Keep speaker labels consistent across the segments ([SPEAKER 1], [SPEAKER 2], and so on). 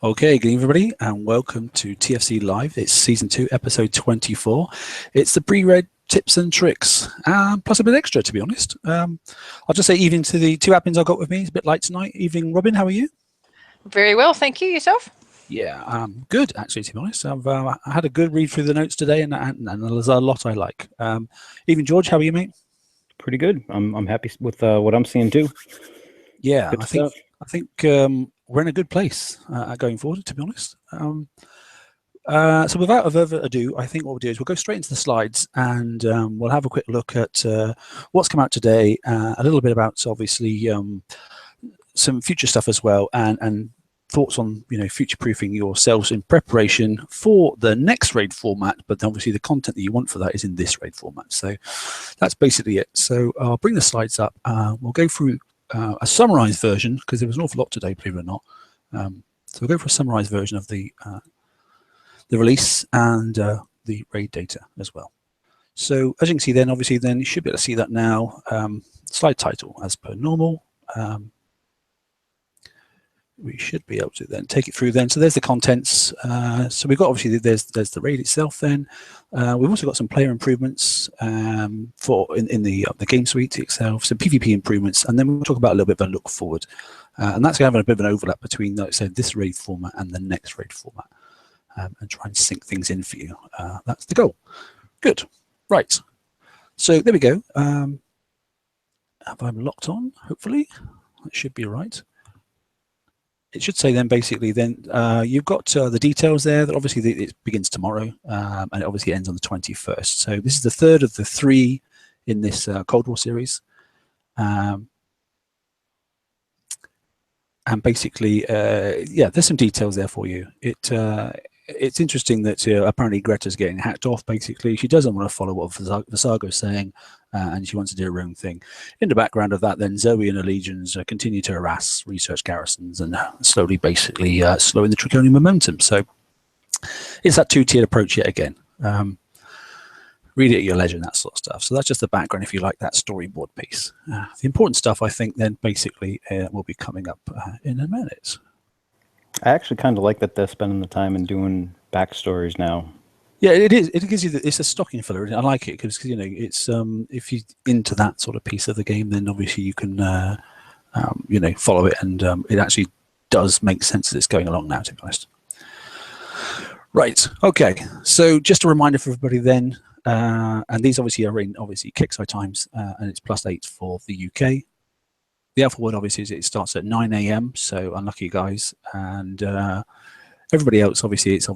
[SPEAKER 1] Okay, good evening everybody, and welcome to TFC Live. It's Season 2, Episode 24. It's the pre-read tips and tricks, plus a bit extra, to be honest. I'll just say evening to the two admins I've got with me. It's a bit light tonight. Evening, Robin, how are you?
[SPEAKER 2] Very well, thank you. Yourself?
[SPEAKER 1] Yeah, good, actually, to be honest. I've I had a good read through the notes today, and there's a lot I like. Evening, George, how are you, mate?
[SPEAKER 3] Pretty good. I'm happy with what I'm seeing too.
[SPEAKER 1] Yeah,
[SPEAKER 3] Good
[SPEAKER 1] I
[SPEAKER 3] stuff.
[SPEAKER 1] think we're in a good place going forward, to be honest. So without further ado, I think what we'll do is we'll go straight into the slides, and we'll have a quick look at what's come out today, a little bit about obviously some future stuff as well, and thoughts on future-proofing yourselves in preparation for the next raid format. But obviously the content that you want for that is in this raid format. So that's basically it. So I'll bring the slides up. We'll go through a summarized version because there was an awful lot today, believe it or not. So we'll go for a summarized version of the release and the raid data as well. So as you can see then, obviously then you should be able to see that now. Slide title as per normal. We should be able to then take it through then. So there's the contents. So we've got obviously there's the raid itself then. We've also got some player improvements for in the game suite itself, some PvP improvements, and then we'll talk about a little bit of a look forward. And that's going to have a bit of an overlap between, like I said, this raid format and the next raid format. And try and sync things in for you. That's the goal. Good. Right. So there we go. Have I locked on? Hopefully. That should be right. It should say then basically then you've got the details there that obviously it begins tomorrow and it obviously ends on the 21st. So this is the third of the 3 in this Cold War series. And basically, yeah, there's some details there for you. It's interesting that apparently Greta's getting hacked off, basically. She doesn't want to follow what Visago's saying, and she wants to do her own thing. In the background of that, then Zoe and her legions continue to harass research garrisons and slowly, basically, slowing the Draconian momentum. So it's that two-tiered approach yet again. Read it at your leisure and that sort of stuff. So that's just the background, if you like, that storyboard piece. The important stuff, I think, then, basically, will be coming up in a minute.
[SPEAKER 3] I actually kind of like that they're spending the time and doing backstories now.
[SPEAKER 1] Yeah, it is. It gives you it's a stocking filler. I like it because it's if you're into that sort of piece of the game, then obviously you can follow it, and it actually does make sense that it's going along now, to be honest. Right. Okay. So just a reminder for everybody then, and these obviously are in Kickside times, and it's +8 for the UK. The alpha word obviously is it starts at 9 AM, so unlucky guys, and everybody else obviously it's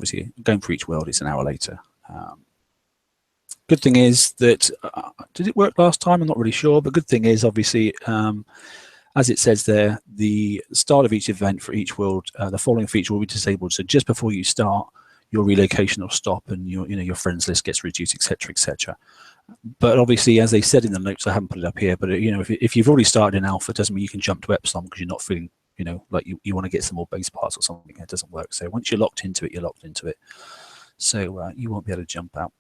[SPEAKER 1] going for each world. It's an hour later. Good thing is that did it work last time? I'm not really sure, but good thing is obviously as it says there, the start of each event for each world, the following feature will be disabled. So just before you start, your relocation will stop, and your friends list gets reduced, etc., etc. But obviously, as they said in the notes, I haven't put it up here, but if you've already started in alpha, it doesn't mean you can jump to epsilon because you're not feeling like you want to get some more base parts or something. It doesn't work. So once you're locked into it, you're locked into it. So you won't be able to jump out.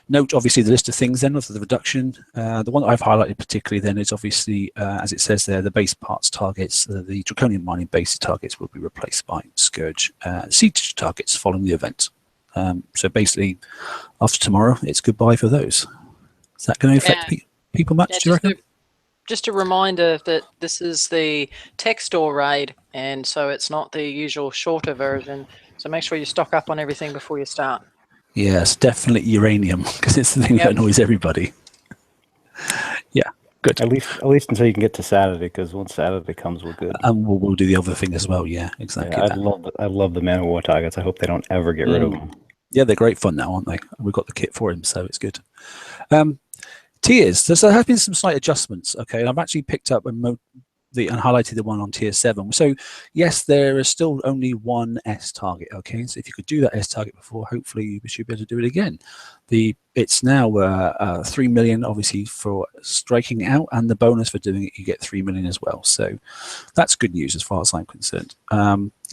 [SPEAKER 1] Note obviously the list of things then of the reduction. The one that I've highlighted particularly then is obviously as it says there, the base parts targets, the Draconian mining base targets will be replaced by Scourge siege targets following the event. So basically, after tomorrow, it's goodbye for those. Is that going to affect people much, do you reckon?
[SPEAKER 2] Just a reminder that this is the tech store raid, and so it's not the usual shorter version. So make sure you stock up on everything before you start. Yes,
[SPEAKER 1] definitely uranium, because it's the thing that annoys everybody. Yeah, good.
[SPEAKER 3] At least until you can get to Saturday, because once Saturday comes, we're good.
[SPEAKER 1] And we'll do the other thing as well. Yeah, exactly.
[SPEAKER 3] Yeah, I love the Man of War targets. I hope they don't ever get rid of them.
[SPEAKER 1] Yeah, they're great fun now, aren't they? We've got the kit for him, so it's good. Tiers. There have been some slight adjustments. Okay, and I've actually picked up and highlighted the one on tier 7. So yes, there is still only one S target. Okay, so if you could do that S target before, hopefully you should be able to do it again. It's now 3 million, obviously, for striking out, and the bonus for doing it, you get 3 million as well. So that's good news as far as I'm concerned.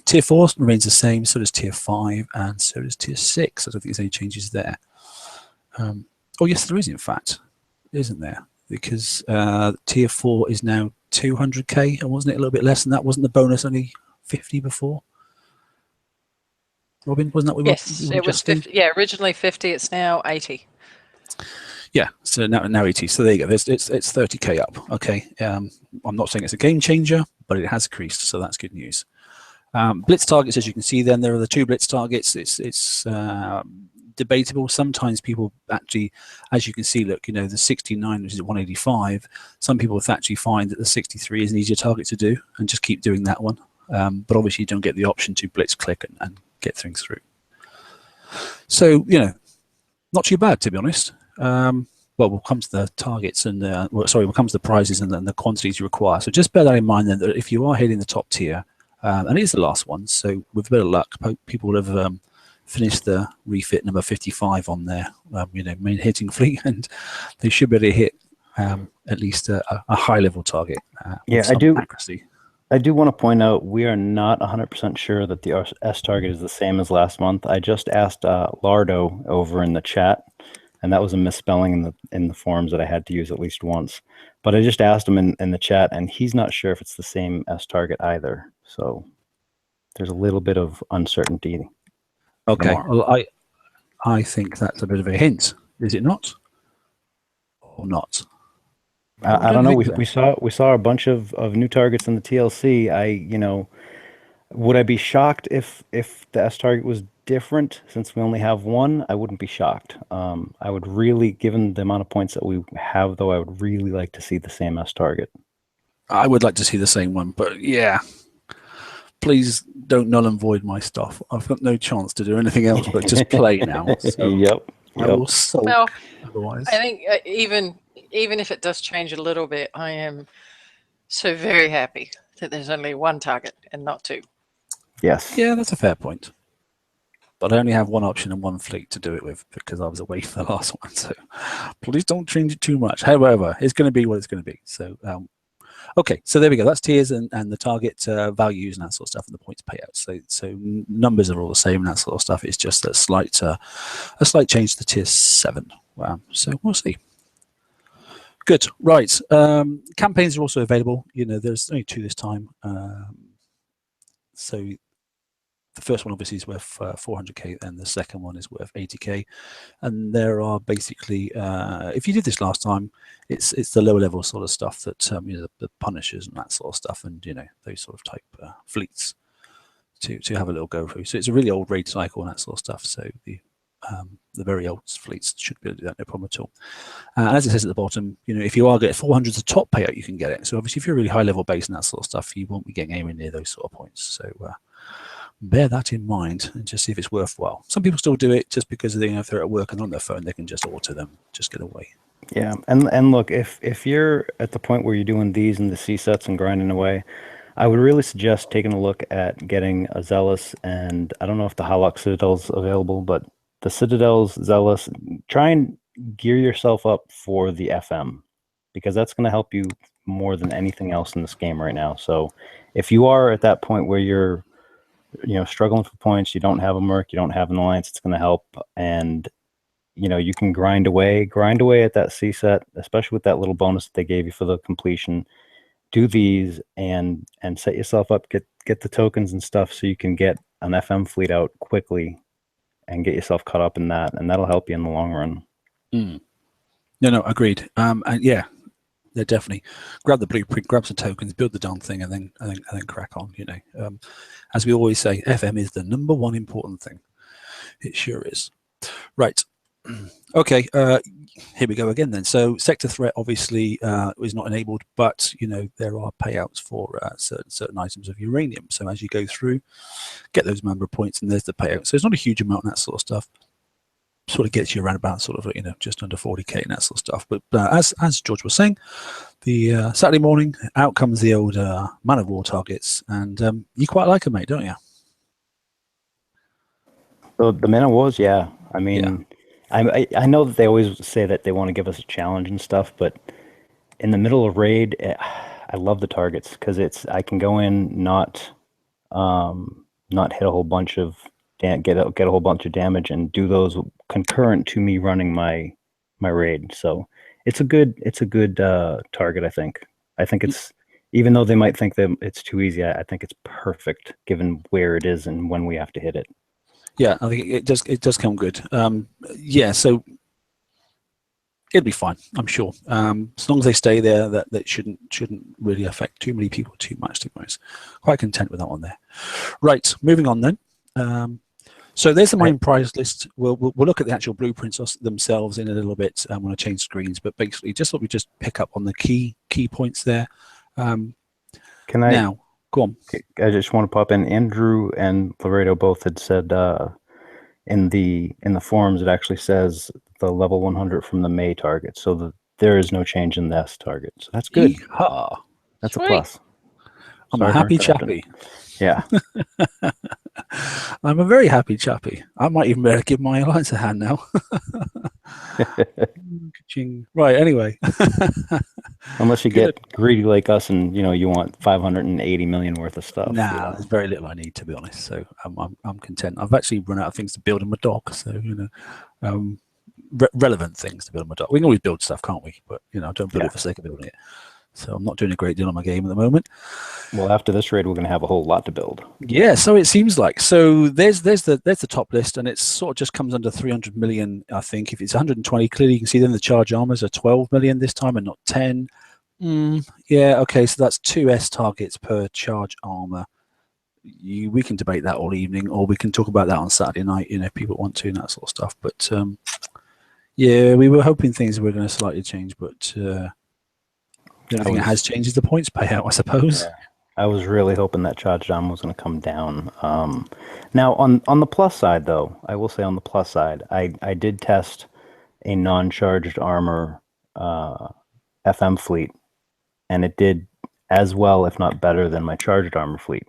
[SPEAKER 1] Tier 4 remains the same, so does tier 5, and so does tier 6. I don't think there's any changes there. Oh yes, there is, in fact, isn't there? Because tier 4 is now 200k, and wasn't it a little bit less than that? Wasn't the bonus only 50 before? Robin, wasn't that what
[SPEAKER 2] Yes,
[SPEAKER 1] we
[SPEAKER 2] it was 50. Yeah, originally 50. It's now 80.
[SPEAKER 1] Yeah, so now 80. So there you go. It's 30k up. Okay. I'm not saying it's a game changer, but it has increased, so that's good news. Blitz targets, as you can see, then there are the 2 blitz targets. It's debatable. Sometimes people actually, as you can see, look, you know, the 69, which is 185. Some people actually find that the 63 is an easier target to do, and just keep doing that one. But obviously, you don't get the option to blitz click and get things through. So, you know, not too bad, to be honest. Well, we'll come to the targets and we'll come to the prizes and the quantities you require. So just bear that in mind then, that if you are hitting the top tier, and it is the last one, so with a bit of luck, people will have finished the refit number 55 on their you know, main hitting fleet, and they should be able to hit at least a high level target.
[SPEAKER 3] Yeah,
[SPEAKER 1] with some accuracy.
[SPEAKER 3] I do want to point out we are not 100% sure that the S target is the same as last month. I just asked Lardo over in the chat, and that was a misspelling in the forms that I had to use at least once. But I just asked him in the chat, and he's not sure if it's the same S target either. So there's a little bit of uncertainty.
[SPEAKER 1] Okay, well, I think that's a bit of a hint, is it not? Or not?
[SPEAKER 3] I don't know. We saw a bunch of new targets in the TLC. You know, would I be shocked if the S target was different since we only have one? I wouldn't be shocked. I would really, given the amount of points that we have, though, I would really like to see the same S target.
[SPEAKER 1] I would like to see the same one, but yeah, please don't null and void my stuff. I've got no chance to do anything else but just play now. So
[SPEAKER 3] Yep.
[SPEAKER 1] I will sulk
[SPEAKER 2] Well,
[SPEAKER 1] otherwise.
[SPEAKER 2] I think even if it does change a little bit, I am so very happy that there's only one target and not 2.
[SPEAKER 3] Yes.
[SPEAKER 1] Yeah, that's a fair point. But I only have one option and one fleet to do it with because I was away for the last one. So please don't change it too much. However, it's going to be what it's going to be. So okay, so there we go. That's tiers and the target values and that sort of stuff and the points payouts. So numbers are all the same and that sort of stuff. It's just a slight change to tier 7. So we'll see. Good. Right. Campaigns are also available. You know, there's only 2 this time. So the first one obviously is worth 400k, and the second one is worth 80k. And there are basically, if you did this last time, it's the lower level sort of stuff that you know, the Punishers and that sort of stuff, and you know, those sort of type fleets to have a little go through. So it's a really old raid cycle and that sort of stuff. So the very old fleets should be able to do that, no problem at all. And as it says at the bottom, you know, if you are getting 400 the top payout, you can get it. So obviously, if you're a really high level base and that sort of stuff, you won't be getting anywhere near those sort of points. So bear that in mind and just see if it's worthwhile. Some people still do it just because they, you know, if they're at work and on their phone, they can just auto them, just get away.
[SPEAKER 3] Yeah, and look, if you're at the point where you're doing these and the C sets and grinding away, I would really suggest taking a look at getting a Zealous, and I don't know if the Halok Citadel's available, but the Citadel's, Zealous, try and gear yourself up for the FM, because that's going to help you more than anything else in this game right now. So if you are at that point where you're, you know, struggling for points, you don't have a Merc, you don't have an Alliance, it's going to help. And, you know, you can grind away at that C set, especially with that little bonus that they gave you for the completion. Do these and set yourself up, get the tokens and stuff so you can get an FM fleet out quickly and get yourself caught up in that, and that'll help you in the long run.
[SPEAKER 1] No, agreed. And yeah, they're definitely grab the blueprint, grab some tokens, build the darn thing, and then crack on. You know, as we always say, FM is the #1 important thing. It sure is. Right. Okay. Here we go again then. So sector threat obviously is not enabled, but you know, there are payouts for certain items of uranium. So as you go through, get those member points, and there's the payout. So it's not a huge amount and that sort of stuff. Sort of gets you around about sort of, you know, just under 40k and that sort of stuff. But as George was saying, the Saturday morning out comes the old Man of War targets, and you quite like them, mate, don't you?
[SPEAKER 3] So the Man of Wars, yeah. I mean. Yeah. I know that they always say that they want to give us a challenge and stuff, but in the middle of raid, I love the targets because I can go in, not hit a whole bunch of get a whole bunch of damage and do those concurrent to me running my raid. So it's a good target. I think it's, even though they might think that it's too easy, I think it's perfect given where it is and when we have to hit it.
[SPEAKER 1] Yeah, I think it does come good. Yeah, so it'll be fine, I'm sure. As long as they stay there, that shouldn't really affect too many people too much, to be honest. Quite content with that one there. Right, moving on then. So there's the main price list. We'll look at the actual blueprints themselves in a little bit when I change screens, but basically just thought we just pick up on the key points there.
[SPEAKER 3] Can I
[SPEAKER 1] now go on?
[SPEAKER 3] I just want to pop in. Andrew and Laredo both had said in the forums it actually says the level 100 from the May target, so there is no change in this target. So that's good.
[SPEAKER 1] Yeehaw.
[SPEAKER 3] That's
[SPEAKER 2] Sweet.
[SPEAKER 3] a plus.
[SPEAKER 1] I'm a happy chappy.
[SPEAKER 3] Yeah.
[SPEAKER 1] I'm a very happy chappy. I might even better give my alliance a hand now. Right, anyway.
[SPEAKER 3] Unless you get greedy like us and you want 580 million worth of stuff.
[SPEAKER 1] Nah, there's very little I need, to be honest. So I'm content. I've actually run out of things to build in my dock. So relevant things to build in my dock. We can always build stuff, can't we? But don't build it for the sake of building it. So I'm not doing a great deal on my game at the moment.
[SPEAKER 3] Well, after this raid, we're going to have a whole lot to build.
[SPEAKER 1] Yeah, so it seems like. So there's the top list, and it sort of just comes under 300 million, I think. If it's 120, clearly you can see then the charge armors are 12 million this time and not 10. Yeah, okay, so that's 2 S targets per charge armor. We can debate that all evening, or we can talk about that on Saturday night, if people want to, and that sort of stuff. But yeah, we were hoping things were going to slightly change, but the only thing that has changed is the points payout, I suppose.
[SPEAKER 3] Yeah, I was really hoping that charge armor was going to come down. Now, on the plus side, though, I will say on the plus side, I did test a non-charged armor FM fleet, and it did as well, if not better, than my charged armor fleet.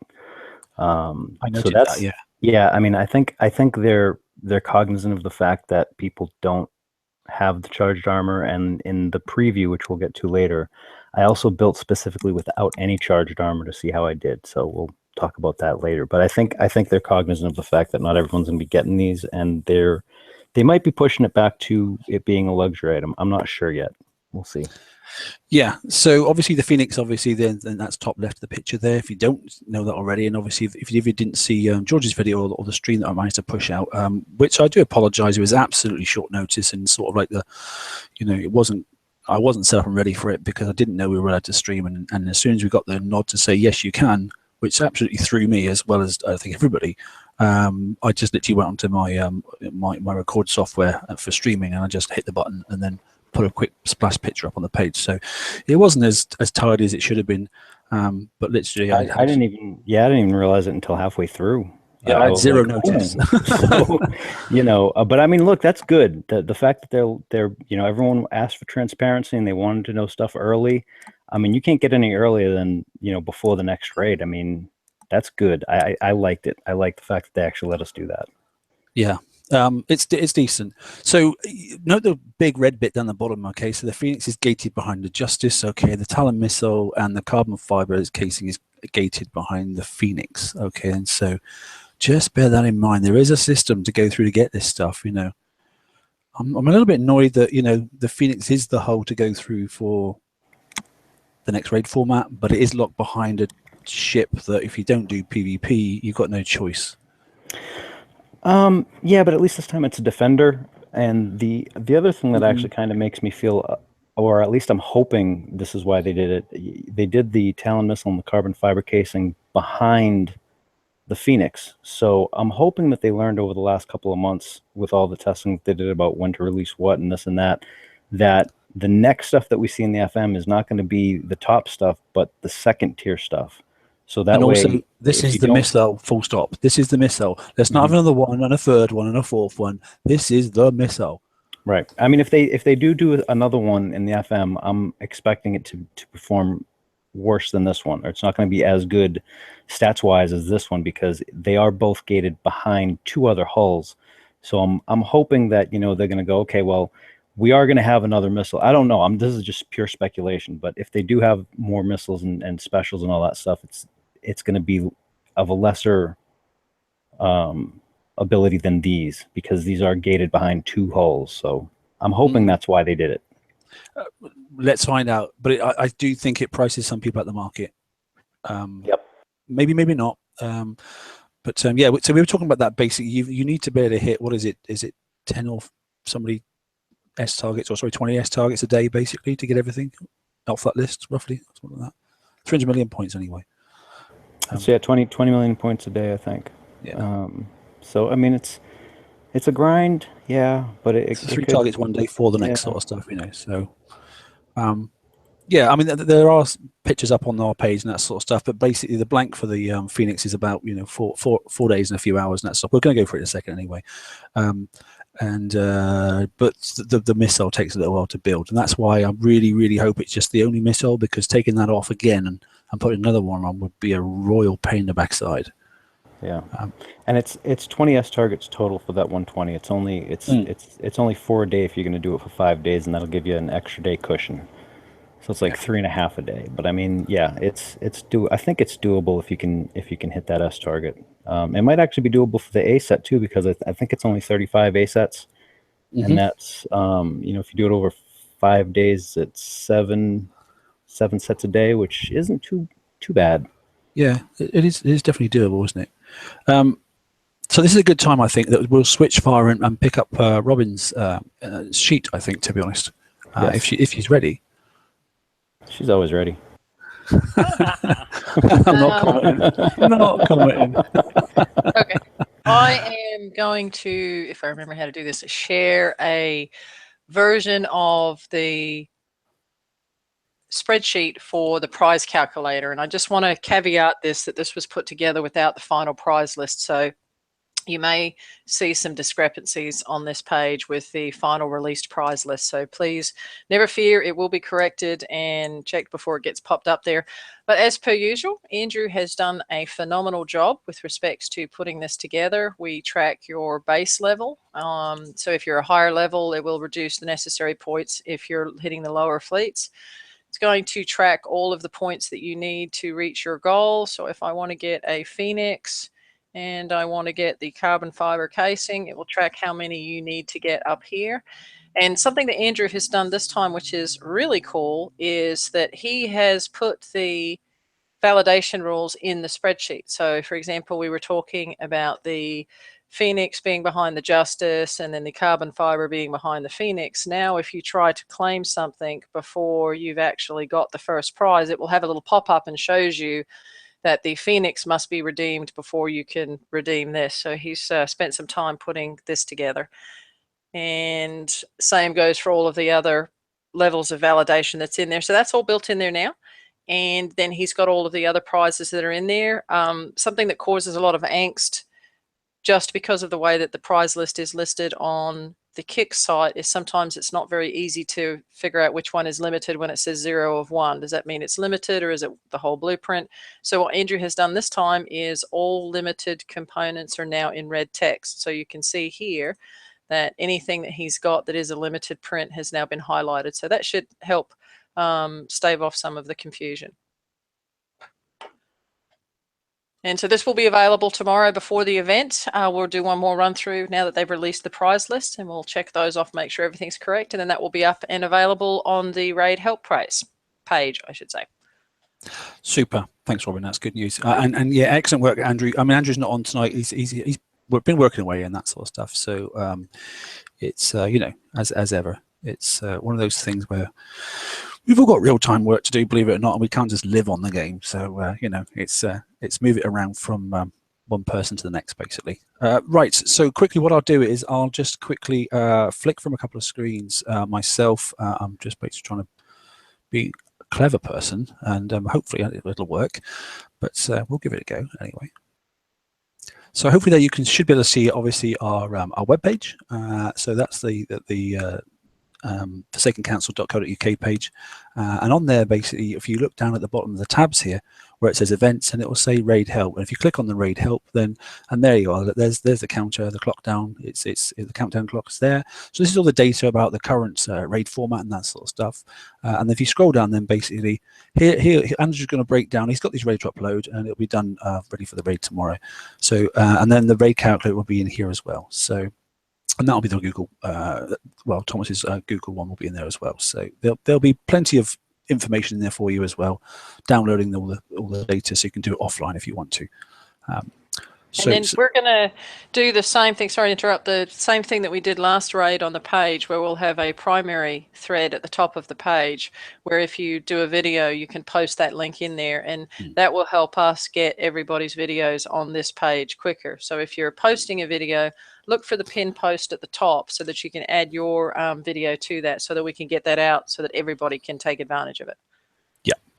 [SPEAKER 1] I noticed that. Yeah.
[SPEAKER 3] Yeah, I mean, I think they're cognizant of the fact that people don't have the charged armor, and in the preview, which we'll get to later, I also built specifically without any charged armor to see how I did. So we'll talk about that later. But I think they're cognizant of the fact that not everyone's going to be getting these, and they might be pushing it back to it being a luxury item. I'm not sure yet. We'll see.
[SPEAKER 1] Yeah, so obviously the Phoenix, then that's top left of the picture there. If you don't know that already, and obviously if you didn't see George's video or the stream that I managed to push out, which I do apologize, it was absolutely short notice, and sort of like I wasn't set up and ready for it because I didn't know we were allowed to stream, and as soon as we got the nod to say yes you can, which absolutely threw me as well as I think everybody, I just literally went onto my record software for streaming, and I just hit the button and then put a quick splash picture up on the page. So it wasn't as tidy as it should have been, but literally I didn't even realize it until halfway through. Yeah, I had zero notice.
[SPEAKER 3] So, but I mean, look, that's good. The fact that they're everyone asked for transparency and they wanted to know stuff early. I mean, you can't get any earlier than before the next raid. I mean, that's good. I liked it. I like the fact that they actually let us do that.
[SPEAKER 1] Yeah. It's decent. So note the big red bit down the bottom. Okay, so the Phoenix is gated behind the Justice. Okay, the Talon missile and the carbon fiber casing is gated behind the Phoenix. Okay, and so just bear that in mind. There is a system to go through to get this stuff. I'm a little bit annoyed that the Phoenix is the hole to go through for the next raid format, but it is locked behind a ship that if you don't do PvP, you've got no choice.
[SPEAKER 3] Yeah, but at least this time it's a defender. And the other thing that actually kind of makes me feel, or at least I'm hoping this is why they did it. They did the Talon missile and the carbon fiber casing behind the Phoenix. So I'm hoping that they learned over the last couple of months with all the testing that they did about when to release what and this and that, that the next stuff that we see in the FM is not going to be the top stuff, but the second tier stuff. So that
[SPEAKER 1] and
[SPEAKER 3] way,
[SPEAKER 1] also, this is the missile, full stop. This is the missile. Let's not have another one and a third one and a fourth one. This is the missile.
[SPEAKER 3] Right. I mean, if they do another one in the FM, I'm expecting it to perform worse than this one, or it's not going to be as good stats-wise as this one, because they are both gated behind 2 other hulls. So I'm hoping that they're going to go, okay, well, we are going to have another missile. I don't know. This is just pure speculation. But if they do have more missiles and specials and all that stuff, it's going to be of a lesser ability than these, because these are gated behind 2 hulls. So I'm hoping that's why they did it.
[SPEAKER 1] Let's find out. But I do think it prices some people at the market.
[SPEAKER 3] Yep.
[SPEAKER 1] Maybe not. But yeah, so we were talking about that basic. You need to be able to hit, what is it? Is it 10 or somebody S targets, or sorry, 20 S targets a day basically to get everything off that list, roughly, something like that. 300 million points anyway.
[SPEAKER 3] So yeah, 20 million points a day, I think.
[SPEAKER 1] Yeah.
[SPEAKER 3] So I mean, it's a grind, yeah, but
[SPEAKER 1] it's 3 targets one day for the next sort of stuff, you know. So, yeah, I mean, there are pictures up on our page and that sort of stuff, but basically the blank for the Phoenix is about, you know, 4 days and a few hours and that stuff. We're going to go for it in a second anyway. But the missile takes a little while to build, and that's why I really hope it's just the only missile, because taking that off again and putting another one on would be a royal pain in the backside.
[SPEAKER 3] Yeah, and it's 20 S targets total for that 120. It's only 4 a day if you're going to do it for 5 days, and that'll give you an extra day cushion. So it's like 3.5 a day. But I mean, yeah, I think it's doable if you can hit that S target. It might actually be doable for the A set too, because I think it's only 35 A sets, and that's you know, if you do it over 5 days, it's seven sets a day, which isn't too bad.
[SPEAKER 1] Yeah, it is definitely doable, isn't it? So this is a good time, I think, that we'll switch fire and pick up Robin's sheet, I think, to be honest,
[SPEAKER 3] Yes.
[SPEAKER 1] if she's ready.
[SPEAKER 3] She's always ready.
[SPEAKER 1] I'm not commenting.
[SPEAKER 2] Okay. I am going to, if I remember how to do this, share a version of the spreadsheet for the prize calculator. And I just want to caveat that this was put together without the final prize list. So you may see some discrepancies on this page with the final released prize list. So please never fear, it will be corrected and checked before it gets popped up there. But as per usual, Andrew has done a phenomenal job with respects to putting this together. We track your base level. So if you're a higher level, it will reduce the necessary points if you're hitting the lower fleets. It's going to track all of the points that you need to reach your goal. So if I want to get a Phoenix and I want to get the carbon fiber casing, it will track how many you need to get up here. And something that Andrew has done this time, which is really cool, is that he has put the validation rules in the spreadsheet. So for example, we were talking about the Phoenix being behind the Justice and then the carbon fiber being behind the Phoenix. Now, if you try to claim something before you've actually got the first prize, it will have a little pop-up and shows you that the Phoenix must be redeemed before you can redeem this. So he's spent some time putting this together. And same goes for all of the other levels of validation that's in there. So that's all built in there now. And then he's got all of the other prizes that are in there. Something that causes a lot of angst just because of the way that the prize list is listed on the Kick site is sometimes it's not very easy to figure out which one is limited when it says 0 of 1. Does that mean it's limited or is it the whole blueprint? So what Andrew has done this time is all limited components are now in red text. So you can see here that anything that he's got that is a limited print has now been highlighted. So that should help stave off some of the confusion. And so this will be available tomorrow before the event. We'll do one more run through now that they've released the prize list, and we'll check those off, make sure everything's correct, and then that will be up and available on the Raid Help Prize page, I should say.
[SPEAKER 1] Super. Thanks, Robin. That's good news. And yeah, excellent work, Andrew. I mean, Andrew's not on tonight. He's been working away and that sort of stuff. So it's you know, as ever, it's one of those things where we've all got real-time work to do, believe it or not, and we can't just live on the game. So you know, it's move it around from one person to the next, basically. Right. So quickly, what I'll do is I'll just quickly flick from a couple of screens myself. I'm just basically trying to be a clever person, and hopefully it'll work. But we'll give it a go anyway. So hopefully there you should be able to see obviously our webpage. So that's the forsakencouncil.co.uk page, and on there basically if you look down at the bottom of the tabs here where it says events, and it will say Raid Help, and if you click on the Raid Help, then and there you are, there's the counter, the clock down, it's the countdown clock is there. So this is all the data about the current raid format and that sort of stuff, and if you scroll down, then basically here Andrew's going to break down, he's got these ready to upload and it'll be done ready for the raid tomorrow. So and then the raid calculator will be in here as well. So and that'll be the Google, well, Thomas's Google one will be in there as well. So there'll be plenty of information in there for you as well, downloading all the data so you can do it offline if you want to.
[SPEAKER 2] And then we're going to do the same thing, sorry to interrupt, the same thing that we did last raid on the page, where we'll have a primary thread at the top of the page, where if you do a video, you can post that link in there, and that will help us get everybody's videos on this page quicker. So if you're posting a video, look for the pinned post at the top so that you can add your video to that, so that we can get that out so that everybody can take advantage of it.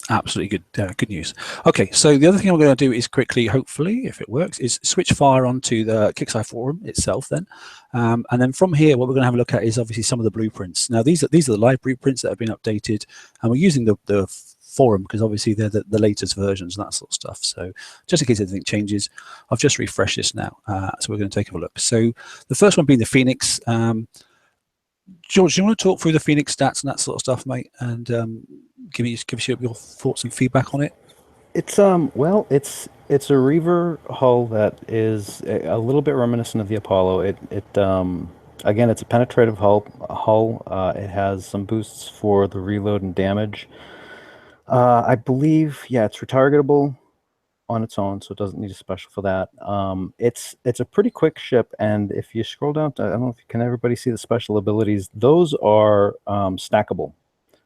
[SPEAKER 1] Absolutely good news. Okay, so the other thing I'm going to do is quickly, hopefully, if it works, is switch fire onto the Kickstarter forum itself then. And then from here, what we're going to have a look at is obviously some of the blueprints. Now, these are the live blueprints that have been updated, and we're using the forum because obviously they're the latest versions and that sort of stuff. So just in case anything changes, I've just refreshed this now. So we're going to take a look. So the first one being the Phoenix. George, do you want to talk through the Phoenix stats and that sort of stuff, mate, and give us your thoughts and feedback on it?
[SPEAKER 3] It's well, it's a Reaver hull that is a little bit reminiscent of the Apollo. Again, it's a penetrative hull. It has some boosts for the reload and damage. I believe, yeah, it's retargetable on its own, so it doesn't need a special for that. It's a pretty quick ship, and if you scroll down to, I don't know if can everybody see the special abilities, those are stackable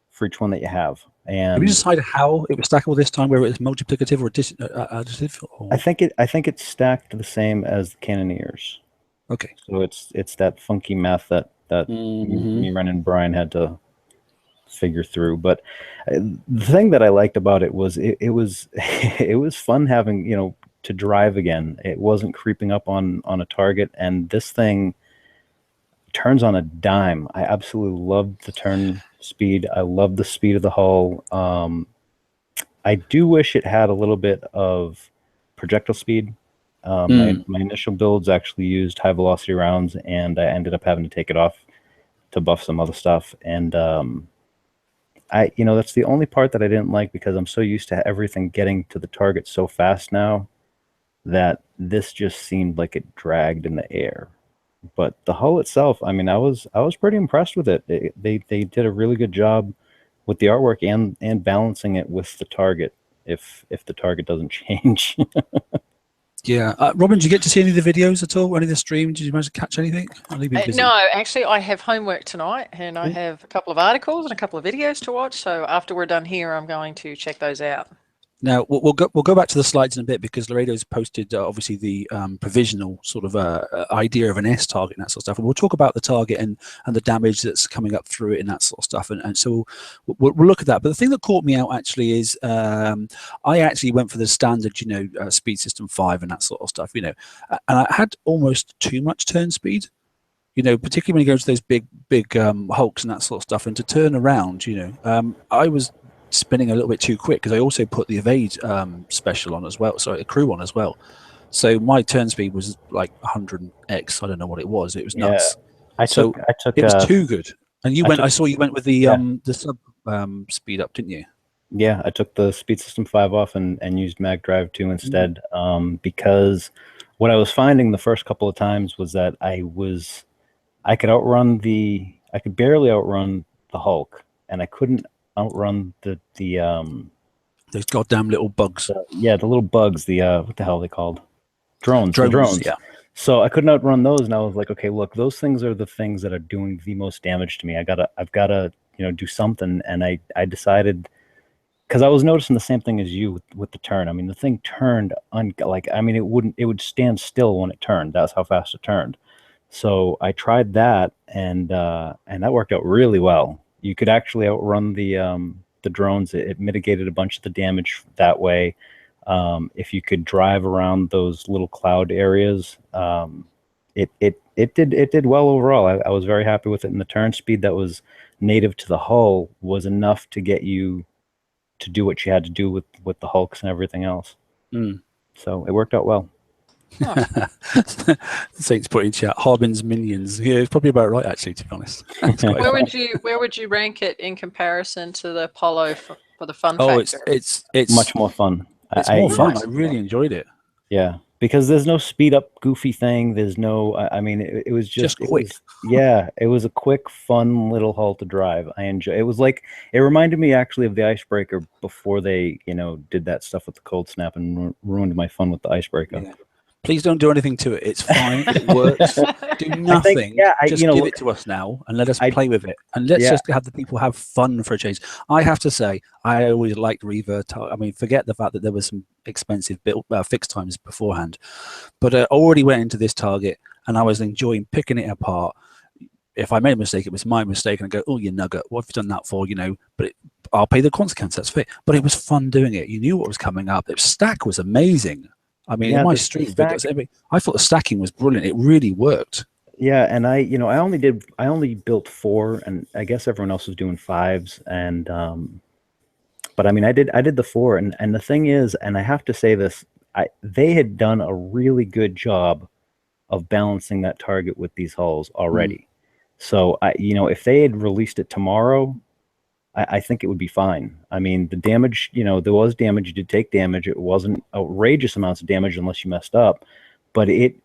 [SPEAKER 3] for each one that you have. And
[SPEAKER 1] did we decide how it was stackable this time, whether it's multiplicative or additive? Or?
[SPEAKER 3] I think it's stacked the same as the Cannoneers.
[SPEAKER 1] Okay.
[SPEAKER 3] So it's that funky math that me, Ren, and Brian had to figure through. But the thing that I liked about it was it was it was fun having, you know, to drive again. It wasn't creeping up on a target, and this thing turns on a dime. I absolutely loved the turn speed. I love the speed of the hull. I do wish it had a little bit of projectile speed. My initial builds actually used high velocity rounds, and I ended up having to take it off to buff some other stuff. And that's the only part that I didn't like, because I'm so used to everything getting to the target so fast now that this just seemed like it dragged in the air. But the hull itself, I mean, I was pretty impressed with it. They did a really good job with the artwork and balancing it with the target if the target doesn't change.
[SPEAKER 1] Yeah, Robin, did you get to see any of the videos at all? Any of the stream? Did you manage to catch anything?
[SPEAKER 2] No, actually, I have homework tonight, and I have a couple of articles and a couple of videos to watch. So after we're done here, I'm going to check those out.
[SPEAKER 1] Now we'll go back to the slides in a bit, because Laredo's posted obviously the provisional sort of idea of an S target and that sort of stuff, and we'll talk about the target and the damage that's coming up through it and that sort of stuff, and so we'll look at that. But the thing that caught me out actually is I actually went for the standard, speed system 5 and that sort of stuff, and I had almost too much turn speed, particularly when you go to those big hulks and that sort of stuff, and to turn around, I was spinning a little bit too quick, because I also put the evade special on as well, sorry, a crew on as well. So my turn speed was like 100x. I don't know what it was. It was nuts.
[SPEAKER 3] I took
[SPEAKER 1] it was too good. And I saw you went with the sub speed up, didn't you?
[SPEAKER 3] Yeah, I took the speed system 5 off and used mag drive 2 instead, because what I was finding the first couple of times was that I could barely outrun the Hulk, and I couldn't outrun
[SPEAKER 1] those goddamn little bugs.
[SPEAKER 3] The little bugs. What the hell are they called? Drones. The drones.
[SPEAKER 1] Yeah.
[SPEAKER 3] So I couldn't outrun those, and I was like, okay, look, those things are the things that are doing the most damage to me. I've gotta do something. And I decided, because I was noticing the same thing as you with the turn. I mean, the thing turned it would stand still when it turned. That's how fast it turned. So I tried that, and that worked out really well. You could actually outrun the drones. It mitigated a bunch of the damage that way. If you could drive around those little cloud areas, it did well overall. I was very happy with it, and the turn speed that was native to the hull was enough to get you to do what you had to do with the hulks and everything else. So it worked out well.
[SPEAKER 2] Oh.
[SPEAKER 1] Saints put in chat Harbin's minions. Yeah, it's probably about right, actually, to be honest.
[SPEAKER 2] Where would you rank it in comparison to the Apollo for the fun factor?
[SPEAKER 3] It's much more fun.
[SPEAKER 1] It's more fun. I really enjoyed it.
[SPEAKER 3] Yeah, because there's no speed up goofy thing. There's no. I mean, it was just quick. It was a quick, fun little hull to drive. I enjoy. It was like, it reminded me actually of the Icebreaker before they did that stuff with the cold snap and ruined my fun with the Icebreaker.
[SPEAKER 1] Yeah. Please don't do anything to it. It's fine. It works. Do nothing. Just give it to us now and let us play with it. And let's just have the people have fun for a change. I have to say, I always liked Reaver. I mean, forget the fact that there was some expensive fixed times beforehand. But I already went into this target and I was enjoying picking it apart. If I made a mistake, it was my mistake. And I go, oh, you nugget, what have you done that for? You know, but I'll pay the consequence. That's fair. But it was fun doing it. You knew what was coming up. The stack was amazing. I mean, in my stream videos, I thought the stacking was brilliant. It really worked.
[SPEAKER 3] Yeah, and I only built 4, and I guess everyone else was doing 5s, and but I mean, I did the 4, and the thing is, and I have to say this, they had done a really good job of balancing that target with these hulls already. So if they had released it tomorrow, I think it would be fine. I mean, the damage, there was damage. You did take damage. It wasn't outrageous amounts of damage unless you messed up, but it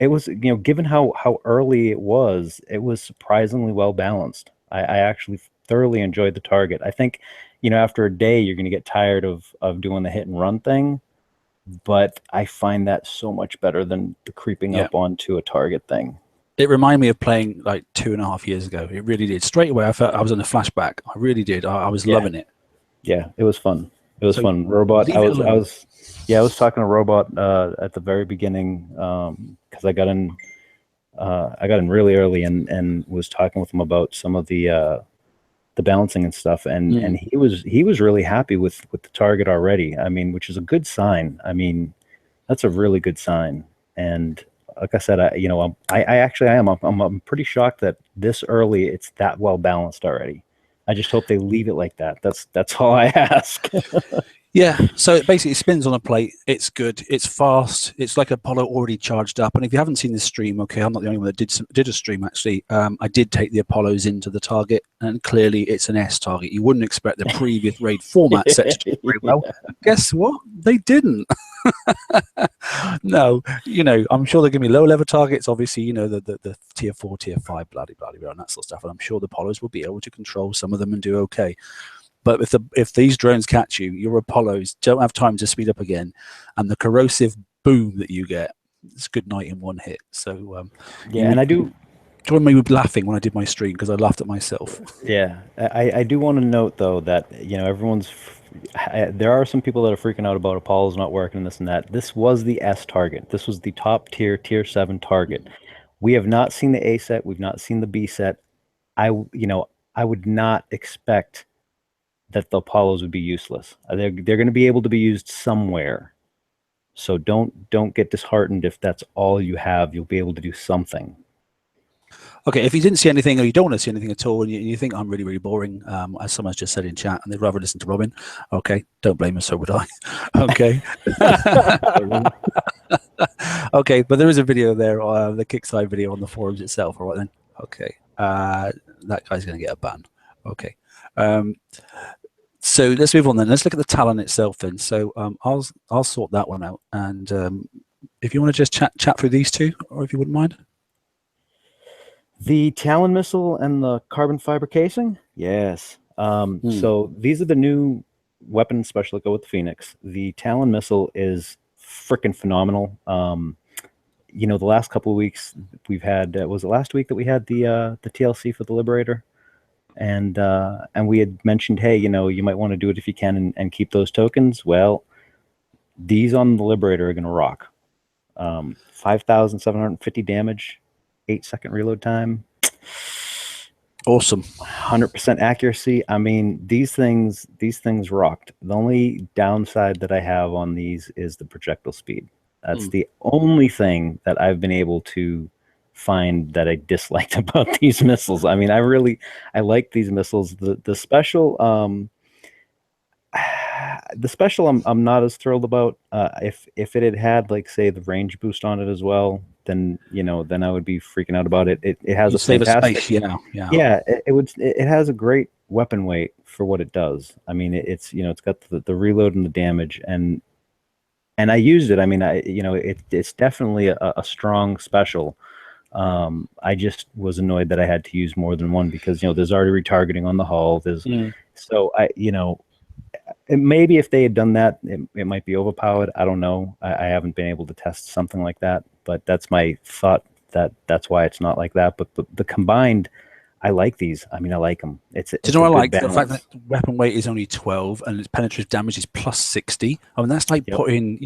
[SPEAKER 3] was, given how early it was surprisingly well balanced. I actually thoroughly enjoyed the target. I think, after a day, you're going to get tired of doing the hit and run thing, but I find that so much better than the creeping up onto a target thing.
[SPEAKER 1] It reminded me of playing like 2.5 years ago. It really did. Straight away, I felt I was in a flashback. I really did. I was loving it.
[SPEAKER 3] Yeah, it was fun. It was fun. Robot. I was talking to Robot at the very beginning because I got in really early and was talking with him about some of the balancing and stuff. And he was really happy with the target already. I mean, which is a good sign. I mean, that's a really good sign. And like I said, I'm pretty shocked that this early it's that well balanced already. I just hope they leave it like that. That's all I ask.
[SPEAKER 1] Yeah, so it basically spins on a plate. It's good. It's fast. It's like Apollo already charged up. And if you haven't seen this stream, okay, I'm not the only one that did a stream actually. I did take the Apollos into the target, and clearly it's an S target. You wouldn't expect the previous raid format set to do very well. Guess what? They didn't. No, I'm sure they're going to be low-level targets. Obviously, the tier 4, tier 5, blah, blah, blah, and that sort of stuff. And I'm sure the Apollos will be able to control some of them and do okay. But if these drones catch you, your Apollos don't have time to speed up again, and the corrosive boom that you get, it's good night in one hit. So
[SPEAKER 3] and I do
[SPEAKER 1] join me with laughing when I did my stream because I laughed at myself.
[SPEAKER 3] Yeah, I do want to note though that there are some people that are freaking out about Apollo's not working and this and that. This was the S target. This was the top tier 7 target. We have not seen the A set. We've not seen the B set. I would not expect that the Apollos would be useless. They're going to be able to be used somewhere. So don't get disheartened if that's all you have. You'll be able to do something.
[SPEAKER 1] Okay, if you didn't see anything or you don't want to see anything at all and you think I'm really, really boring, as someone's just said in chat, and they'd rather listen to Robin, okay, don't blame us, so would I. Okay. Okay, but there is a video there, the Kickside video on the forums itself. All right then. Okay. That guy's going to get a ban. Okay. So let's move on then. Let's look at the Talon itself then. So I'll sort that one out. And if you want to just chat through these two, or if you wouldn't mind.
[SPEAKER 3] The Talon missile and the carbon fiber casing? Yes. So these are the new weapons, especially go with the Phoenix. The Talon missile is freaking phenomenal. The last couple of weeks we've had, was it last week that we had the TLC for the Liberator? And we had mentioned, hey, you might want to do it if you can and keep those tokens. Well, these on the Liberator are going to rock. 5,750 damage, 8-second reload time.
[SPEAKER 1] Awesome.
[SPEAKER 3] 100% accuracy. I mean, these things rocked. The only downside that I have on these is the projectile speed. That's the only thing that I've been able to find that I disliked about these missiles. I mean, I like these missiles. The special I'm not as thrilled about. If it had like, say, the range boost on it as well, then I would be freaking out about it. It has a fantastic
[SPEAKER 1] space,
[SPEAKER 3] yeah. It has a great weapon weight for what it does. I mean, it's got the reload and the damage, and I used it. I mean, it's definitely a strong special. I just was annoyed that I had to use more than one because there's already retargeting on the hull. So maybe if they had done that, it might be overpowered. I don't know. I haven't been able to test something like that, but that's my thought. That's why it's not like that. But the combined, I like these. I mean, I like them. It's
[SPEAKER 1] Do you know what I like?
[SPEAKER 3] balance.
[SPEAKER 1] The fact that the weapon weight is only 12 and its penetrative damage is plus 60. I mean, that's like putting,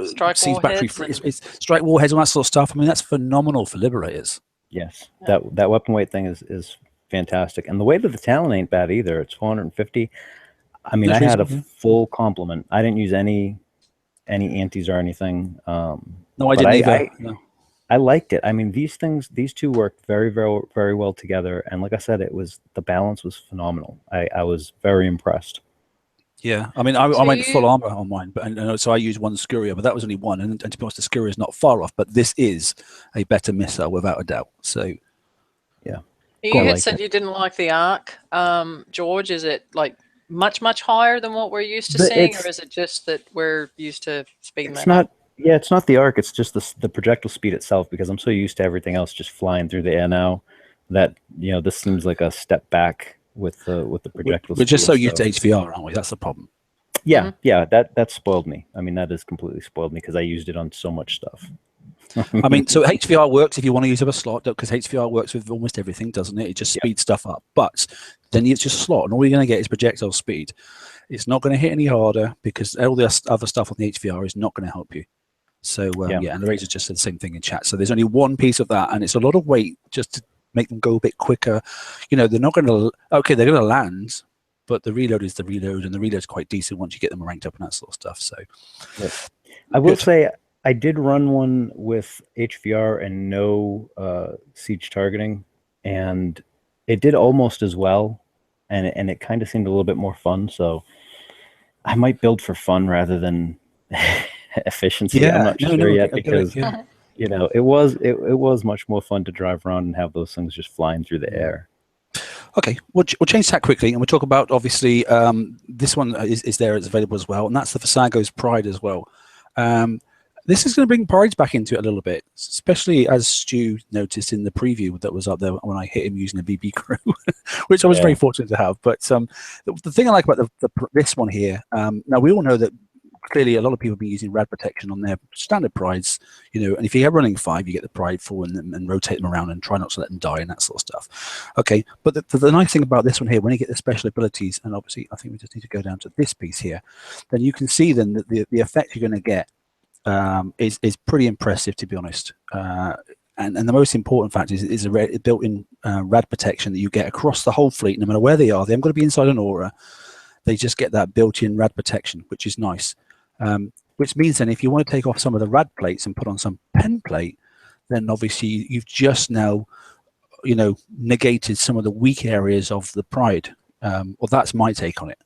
[SPEAKER 2] strike
[SPEAKER 1] siege battery
[SPEAKER 2] warheads
[SPEAKER 1] free. It's strike warheads, all that sort of stuff. I mean, that's phenomenal for Liberators.
[SPEAKER 3] Yes, that weapon weight thing is fantastic, and the weight of the Talon ain't bad either. It's 450. I mean, I had a full complement. I didn't use any antis or anything.
[SPEAKER 1] No, I didn't either.
[SPEAKER 3] I liked it. I mean, these two worked very, very, very well together. And like I said, the balance was phenomenal. I was very impressed.
[SPEAKER 1] Yeah, I mean, I went full armor on mine, but so I used one Scuria, but that was only one. And to be honest, the Scuria is not far off, but this is a better missile without a doubt. So, yeah.
[SPEAKER 2] You had said you didn't like the arc, George. Is it like much higher than what we're used to seeing, or is it just that we're used to speeding that up?
[SPEAKER 3] Yeah, it's not the arc. It's just the projectile speed itself, because I'm so used to everything else just flying through the air now that, this seems like a step back with the projectile speed.
[SPEAKER 1] We're just so used to HVR, aren't we? That's the problem.
[SPEAKER 3] Yeah, yeah, that spoiled me. I mean, that has completely spoiled me because I used it on so much stuff.
[SPEAKER 1] I mean, so HVR works if you want to use up a slot, because HVR works with almost everything, doesn't it? It just speeds stuff up. But then it's just a slot, and all you're going to get is projectile speed. It's not going to hit any harder because all the other stuff on the HVR is not going to help you. So, and the Razor just said the same thing in chat. So there's only one piece of that, and it's a lot of weight just to make them go a bit quicker. They're not going to, they're going to land, but the reload is the reload, and the reload's quite decent once you get them ranked up and that sort of stuff. So,
[SPEAKER 3] I will say I did run one with HVR and no siege targeting, and it did almost as well, and it kind of seemed a little bit more fun. So I might build for fun rather than efficiency. I'm not sure yet because it was much more fun to drive around and have those things just flying through the air.
[SPEAKER 1] Okay, we'll change tack quickly, and we'll talk about, obviously, this one is there, it's available as well, and that's the Visago's Pride as well. This is going to bring Prides back into it a little bit, especially as Stu noticed in the preview that was up there when I hit him using a BB crew, which I was very fortunate to have. But the thing I like about this one here, now we all know that clearly a lot of people have been using rad protection on their standard Prides, and if you have running 5, you get the Pride 4 and rotate them around and try not to let them die and that sort of stuff. Okay, but the nice thing about this one here, when you get the special abilities, and obviously I think we just need to go down to this piece here, then you can see then that the effect you're going to get is pretty impressive, to be honest. And the most important fact is a built-in rad protection that you get across the whole fleet, no matter where they are. They haven't got to be inside an aura. They just get that built-in rad protection, which is nice. Which means then if you want to take off some of the rad plates and put on some pen plate, then obviously you've just now, negated some of the weak areas of the Pride. Well, that's my take on it.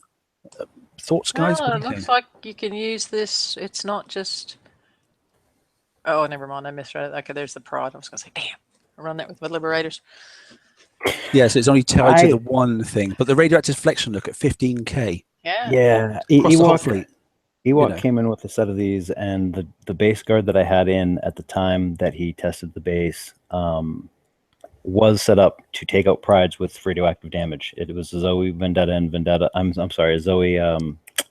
[SPEAKER 1] Thoughts, guys?
[SPEAKER 2] Well, it looks like you can use this. It's not just... Oh, never mind. I misread it. Okay, there's the Pride. I was going to say, damn, I run that with my Liberators.
[SPEAKER 1] Yeah, so it's only tied to the one thing. But the radioactive flexion, look at 15K.
[SPEAKER 3] Yeah. Ewok came in with a set of these, and the base guard that I had in at the time that he tested the base was set up to take out Prides with radioactive damage. It was a Zoe Vendetta and Vendetta. I'm sorry, a Zoe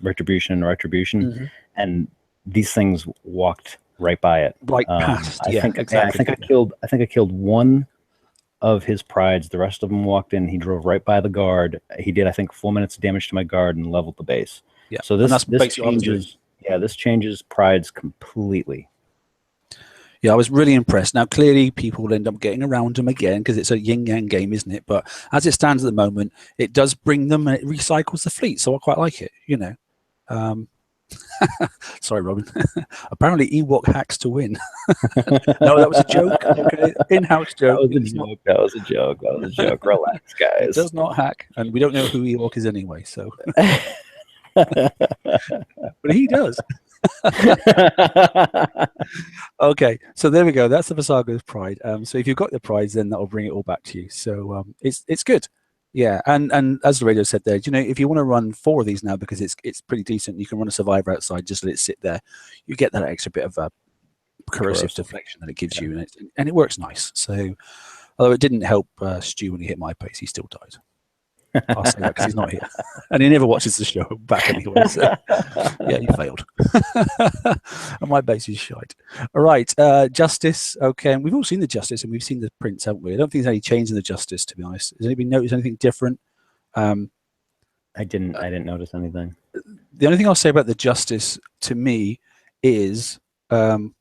[SPEAKER 3] Retribution and Retribution, and these things walked right by it.
[SPEAKER 1] Right past.
[SPEAKER 3] I think I killed one of his Prides. The rest of them walked in. He drove right by the guard. He did, I think, 4 minutes of damage to my guard and leveled the base.
[SPEAKER 1] Yeah.
[SPEAKER 3] So this changes. Yeah, this changes Prides completely.
[SPEAKER 1] Yeah, I was really impressed. Now, clearly, people will end up getting around them again because it's a yin-yang game, isn't it? But as it stands at the moment, it does bring them and it recycles the fleet, so I quite like it, Sorry, Robin. Apparently, Ewok hacks to win. No, that was a joke. Okay, in-house joke.
[SPEAKER 3] That was a joke. Relax, guys.
[SPEAKER 1] It does not hack, and we don't know who Ewok is anyway, so... But he does. Okay, so there we go. That's the Visago's Pride. So if you've got the Prides, then that'll bring it all back to you. So it's good. Yeah, and as the radio said there, if you want to run 4 of these now because it's pretty decent, you can run a Survivor outside, just let it sit there. You get that extra bit of corrosive deflection that it gives you, and it works nice. So although it didn't help Stu when he hit my pace, he still died. I'll say that because he's not here, and he never watches the show back anyway. So yeah, you failed. And my base is shite. All right, Justice. Okay, and we've all seen the Justice, and we've seen the prints, haven't we? I don't think there's any change in the Justice, to be honest. Has anybody noticed anything different?
[SPEAKER 3] I didn't notice anything.
[SPEAKER 1] The only thing I'll say about the Justice to me is the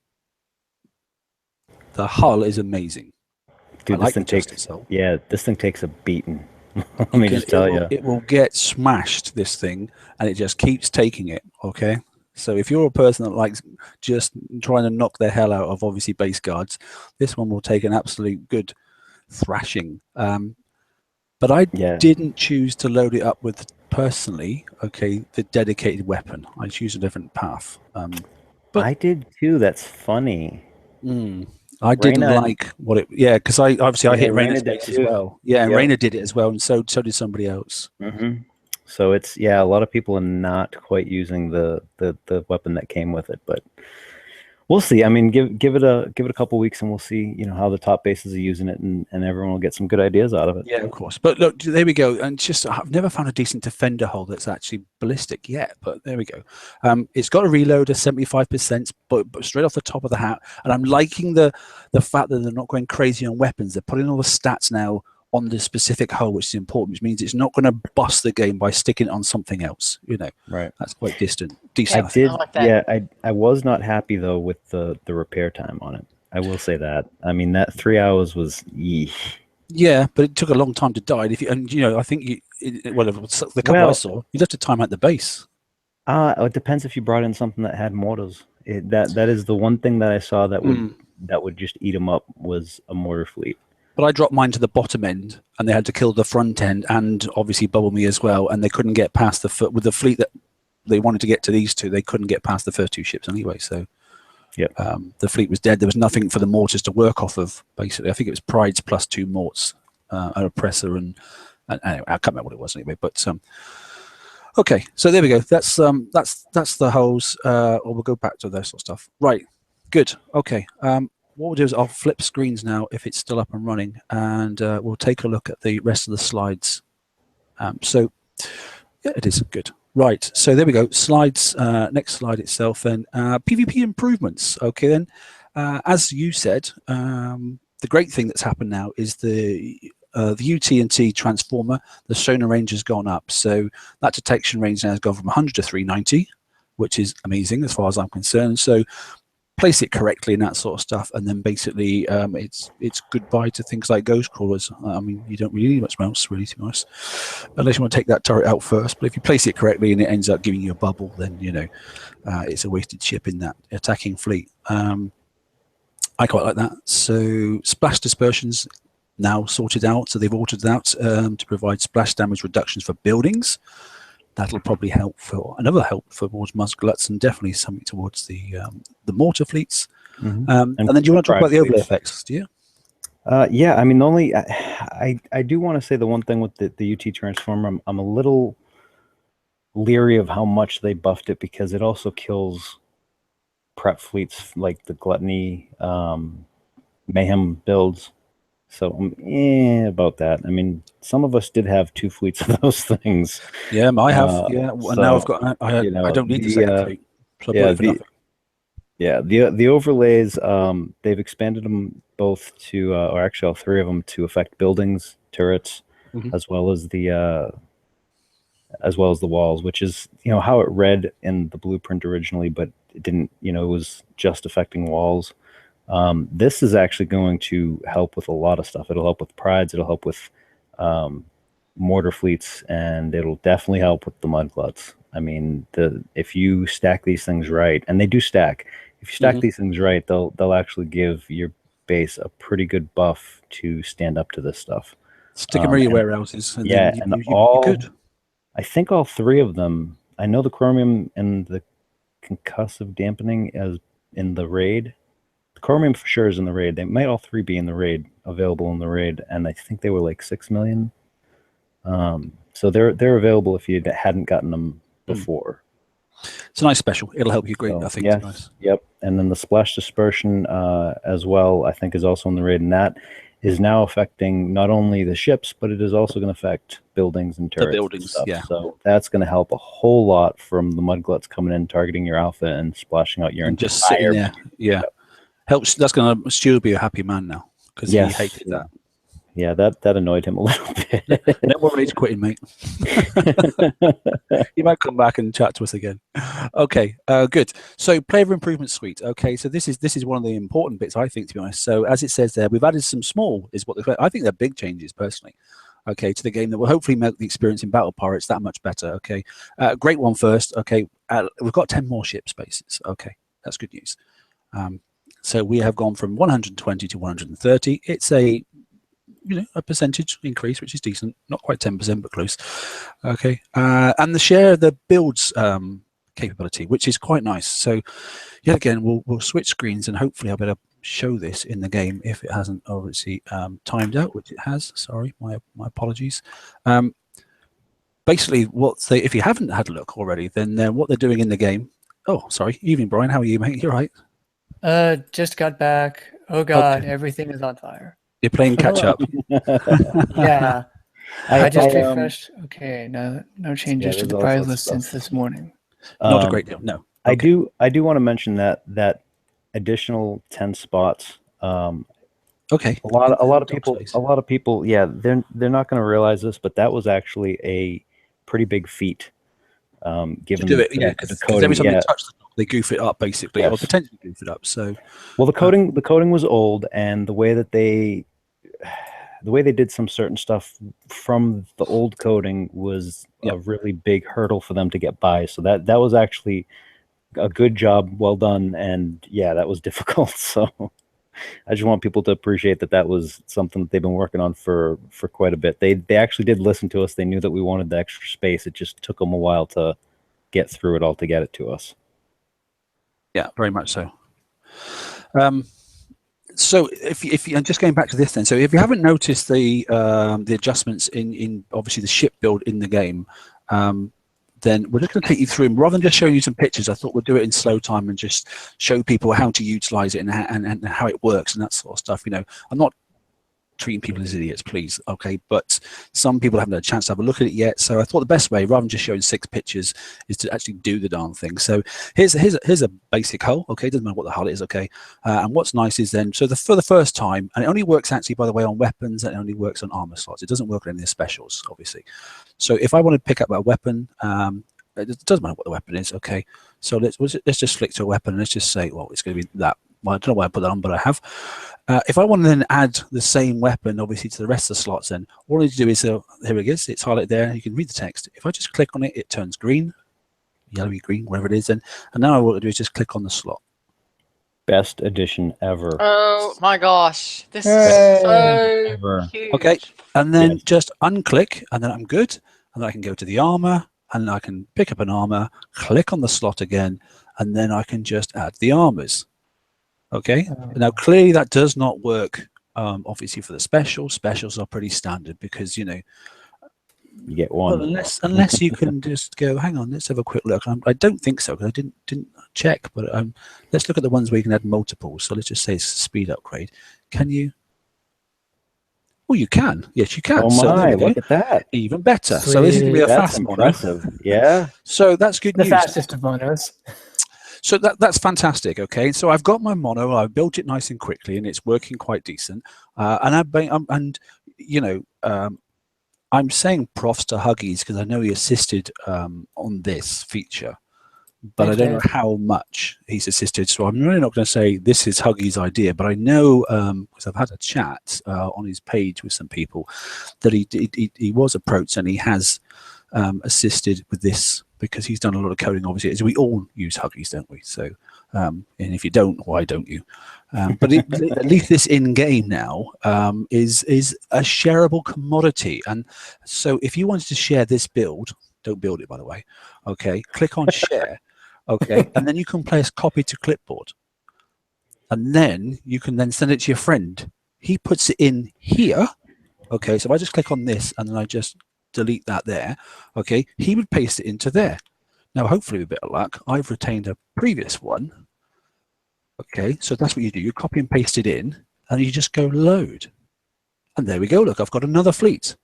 [SPEAKER 1] hull is amazing.
[SPEAKER 3] Dude,
[SPEAKER 1] I like
[SPEAKER 3] this
[SPEAKER 1] the
[SPEAKER 3] thing
[SPEAKER 1] Justice hull.
[SPEAKER 3] yeah, this thing takes a beating. Let me just tell you.
[SPEAKER 1] It will get smashed, this thing, and it just keeps taking it, okay? So if you're a person that likes just trying to knock the hell out of, obviously, base guards, this one will take an absolute good thrashing. But I didn't choose to load it up with, personally, okay, the dedicated weapon. I choose a different path.
[SPEAKER 3] But I did too. That's funny.
[SPEAKER 1] I didn't like what it, because I hit Raina's base as well. Yeah, and Raina did it as well, and so did somebody else.
[SPEAKER 3] So it's a lot of people are not quite using the weapon that came with it, but we'll see. I mean, give it a couple weeks, and we'll see. How the top bases are using it, and everyone will get some good ideas out of it.
[SPEAKER 1] Yeah, of course. But look, there we go. And just I've never found a decent defender hull that's actually ballistic yet. But there we go. It's got a reload of 75%, but straight off the top of the hat. And I'm liking the fact that they're not going crazy on weapons. They're putting all the stats now on the specific hull, which is important, which means it's not going to bust the game by sticking it on something else.
[SPEAKER 3] Right.
[SPEAKER 1] That's quite decent.
[SPEAKER 3] I was not happy though with the repair time on it. I will say that. I mean, that 3 hours was
[SPEAKER 1] Yeah, but it took a long time to die. I think the couple I saw, you'd have to time out the base.
[SPEAKER 3] It depends if you brought in something that had mortars. That is the one thing that I saw that would just eat them up, was a mortar fleet.
[SPEAKER 1] But I dropped mine to the bottom end, and they had to kill the front end and obviously bubble me as well, and they couldn't get past with the fleet that they wanted to get to these two. They couldn't get past the first two ships anyway, so the fleet was dead. There was nothing for the mortars to work off of, basically. I think it was Prides plus 2 morts, an oppressor, and anyway, I can't remember what it was anyway. But okay, so there we go. That's the hulls. Or we'll go back to that sort of stuff. Right, good. Okay. What we'll do is I'll flip screens now if it's still up and running, and we'll take a look at the rest of the slides. So yeah, it is good. Right, so there we go. Slides, next slide itself, and PvP improvements. Okay, then, as you said, the great thing that's happened now is the UT&T transformer, the sonar range has gone up. So that detection range now has gone from 100 to 390, which is amazing as far as I'm concerned. So place it correctly and that sort of stuff, and then basically it's goodbye to things like ghost crawlers. I mean, you don't really need much mouse, really, to be honest, unless you want to take that turret out first. But if you place it correctly and it ends up giving you a bubble, then it's a wasted ship in that attacking fleet. I quite like that. So splash dispersions now sorted out, so they've altered that to provide splash damage reductions for buildings. That'll probably help for towards musculates, and definitely something towards the mortar fleets. And then do you want to talk about the overlay effects? Do you?
[SPEAKER 3] Yeah, I mean, the only I do want to say the one thing with the UT transformer, I'm a little leery of how much they buffed it, because it also kills prep fleets like the Gluttony, Mayhem builds. So I'm about that. I mean, some of us did have 2 fleets of those things.
[SPEAKER 1] Yeah, I have. And so, now I've got. I don't need the second fleet. So
[SPEAKER 3] the overlays. They've expanded them both to, or actually all 3 of them, to affect buildings, turrets, as well as the walls, which is how it read in the blueprint originally, but it didn't. It was just affecting walls. This is actually going to help with a lot of stuff. It'll help with prides. It'll help with mortar fleets, and it'll definitely help with the mudgluts. I mean, if you stack these things right, and they do stack. If you stack these things right, they'll actually give your base a pretty good buff to stand up to this stuff.
[SPEAKER 1] Stick them where your warehouses.
[SPEAKER 3] You're good. I think all 3 of them. I know the chromium and the concussive dampening as in the raid. Chromium for sure is in the raid. They might all 3 be in the raid, available in the raid, and I think they were like 6 million. So they're available if you hadn't gotten them before.
[SPEAKER 1] It's a nice special. It'll help you great, I think.
[SPEAKER 3] Yes,
[SPEAKER 1] nice.
[SPEAKER 3] Yep. And then the splash dispersion as well, I think, is also in the raid, and that is now affecting not only the ships, but it is also going to affect buildings and turrets.
[SPEAKER 1] The buildings,
[SPEAKER 3] and stuff.
[SPEAKER 1] yeah.
[SPEAKER 3] So that's going to help a whole lot from the mudgluts coming in, targeting your alpha, and splashing out your
[SPEAKER 1] and just sitting there. Yeah, helps. That's going to Stu be a happy man now because he hated that.
[SPEAKER 3] Yeah, that annoyed him a little bit.
[SPEAKER 1] No more rage quitting, mate. You might come back and chat to us again. Okay, good. So player improvement suite. Okay, so this is one of the important bits, I think, to be honest. So as it says there, we've added some small, I think they're big changes personally. Okay, to the game that will hopefully make the experience in Battle Pirates that much better. Okay, great one first. Okay, we've got 10 more ship spaces. Okay, that's good news. So we have gone from 120 to 130. It's a percentage increase, which is decent, not quite 10%, but close. Okay, and the share of the builds capability, which is quite nice. So yet again, we'll switch screens, and hopefully I'll be able to show this in the game if it hasn't obviously timed out, which it has. Sorry, my apologies. Basically, if you haven't had a look already, then what they're doing in the game. Oh, sorry. Evening, Brian. How are you, mate? You all right?
[SPEAKER 4] Just got back. Oh God, everything is on fire.
[SPEAKER 1] You're playing catch up.
[SPEAKER 4] Yeah, I just refreshed. Okay, no changes to the prize list since this morning.
[SPEAKER 1] Not a great deal. No.
[SPEAKER 3] Okay. I do want to mention that additional 10 spots.
[SPEAKER 1] Okay.
[SPEAKER 3] A lot of people. Yeah, they're not going to realize this, but that was actually a pretty big feat. Given
[SPEAKER 1] to do it, because every time they touch the top, they goof it up basically, or potentially goof it up. So,
[SPEAKER 3] well, the coding was old, and the way they did some certain stuff from the old coding was a really big hurdle for them to get by. So that was actually a good job, well done, and yeah, that was difficult. So I just want people to appreciate that was something that they've been working on for quite a bit. They actually did listen to us. They knew that we wanted the extra space. It just took them a while to get through it all to get it to us.
[SPEAKER 1] Yeah, very much so. So if you, and just going back to this then, so if you haven't noticed the adjustments in obviously the ship build in the game, then we're just going to take you through them. Rather than just showing you some pictures, I thought we'd do it in slow time and just show people how to utilize it and how it works and that sort of stuff. I'm not treating people as idiots, please, okay? But some people haven't had a chance to have a look at it yet, so I thought the best way, rather than just showing 6 pictures, is to actually do the darn thing. So here's a basic hull, okay? Doesn't matter what the hull is, okay? And what's nice is then, so for the first time, and it only works actually, by the way, on weapons, and it only works on armor slots. It doesn't work on any of the specials, obviously. So if I want to pick up a weapon, it doesn't matter what the weapon is, okay? So let's just flick to a weapon, and let's just say, well, it's going to be that. Well, I don't know why I put that on, but I have. If I want to then add the same weapon, obviously, to the rest of the slots, then all I need to do is, here it is, it's highlighted there, you can read the text. If I just click on it, it turns green, yellowy green, whatever it is, and now all I want to do is just click on the slot.
[SPEAKER 3] Best edition ever.
[SPEAKER 2] Oh my gosh, this is so huge.
[SPEAKER 1] Okay, and then just unclick, and then I'm good, and then I can go to the armor, and I can pick up an armor, click on the slot again, and then I can just add the armors. Okay, now clearly that does not work, obviously, for the specials. Specials are pretty standard because, you
[SPEAKER 3] get one.
[SPEAKER 1] Well, unless you can just go, hang on, let's have a quick look. I don't think so, because I didn't check, but let's look at the ones where you can add multiples. So let's just say it's speed upgrade. Can you? Oh, you can. Yes, you can.
[SPEAKER 3] Oh my, look at that.
[SPEAKER 1] Even better.
[SPEAKER 4] Sweet.
[SPEAKER 1] So this is going to be a fast
[SPEAKER 3] impressive.
[SPEAKER 1] mono.
[SPEAKER 3] Yeah.
[SPEAKER 1] So that's good news.
[SPEAKER 4] The fastest of monos.
[SPEAKER 1] So that's fantastic. Okay, so I've got my mono. I built it nice and quickly, and it's working quite decent. I'm saying profs to Huggies because I know he assisted on this feature, but I don't know how much he's assisted. So I'm really not going to say this is Huggies' idea, but I know because I've had a chat on his page with some people that he was approached and he has assisted with this, because he's done a lot of coding, obviously, as we all use Huggies, don't we? So, and if you don't, why don't you? But at least this in-game now is a shareable commodity. And so if you wanted to share this build, don't build it, by the way, okay, click on share, okay, and then you can place copy to clipboard. And then you can then send it to your friend. He puts it in here, okay, so if I just click on this and then I just delete that there, okay, he would paste it into there. Now hopefully with a bit of luck I've retained a previous one, okay, so that's what you do, you copy and paste it in and you just go load, And there we go. Look, I've got another fleet.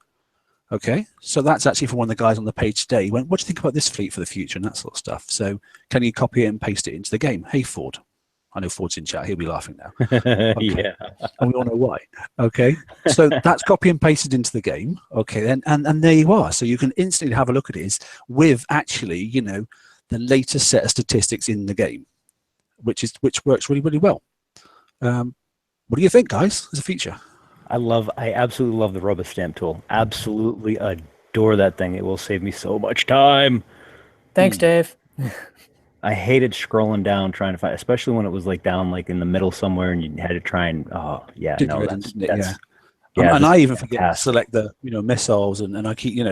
[SPEAKER 1] Okay, so that's actually for one of the guys on the page today. He went, what do you think about this fleet for the future and that sort of stuff? So can you copy it and paste it into the game? Hey, Ford. I know Ford's in chat. He'll be laughing now. Okay.
[SPEAKER 3] Yeah.
[SPEAKER 1] And we all know why. Okay, so that's copy and pasted into the game. Okay, then, and there you are. So you can instantly have a look at it with actually, you know, the latest set of statistics in the game, which works really, really well. What do you think, guys, as a feature?
[SPEAKER 3] I absolutely love the rubber stamp tool. Absolutely adore that thing. It will save me so much time.
[SPEAKER 4] Thanks, Dave.
[SPEAKER 3] I hated scrolling down trying to find, especially when it was like down like in the middle somewhere and you had to try and
[SPEAKER 1] and I even forget to select the missiles and I keep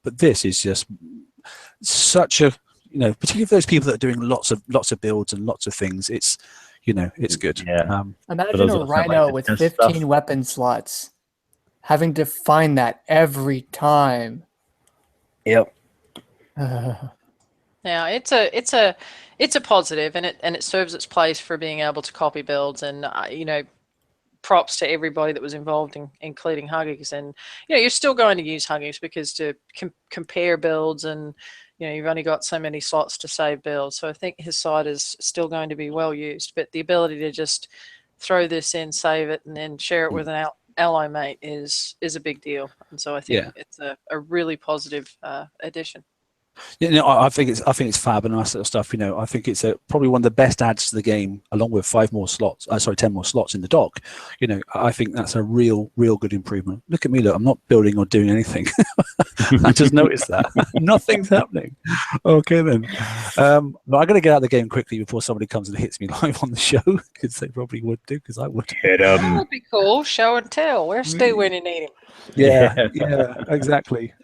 [SPEAKER 1] but this is just such a particularly for those people that are doing lots of builds and lots of things, it's it's good.
[SPEAKER 3] Yeah.
[SPEAKER 4] Imagine a Rhino with 15 weapon slots having to find that every time.
[SPEAKER 3] Yep.
[SPEAKER 2] Yeah, it's a positive, and it serves its place for being able to copy builds, and props to everybody that was involved, including Huggies. And you're still going to use Huggies because to compare builds, and you've only got so many slots to save builds. So I think his site is still going to be well used, but the ability to just throw this in, save it, and then share it with an ally mate is a big deal. And so I think it's a really positive addition.
[SPEAKER 1] I think it's fab and that sort of stuff. I think it's probably one of the best adds to the game, along with 10 more slots in the dock. I think that's a real good improvement. Look at me, look, I'm not building or doing anything. I just noticed that nothing's happening. Okay then, but I'm going to get out of the game quickly before somebody comes and hits me live on the show, because they probably would do, because I would.
[SPEAKER 2] That would be cool. Show and tell. Where's Stu when you need him?
[SPEAKER 1] Yeah, exactly.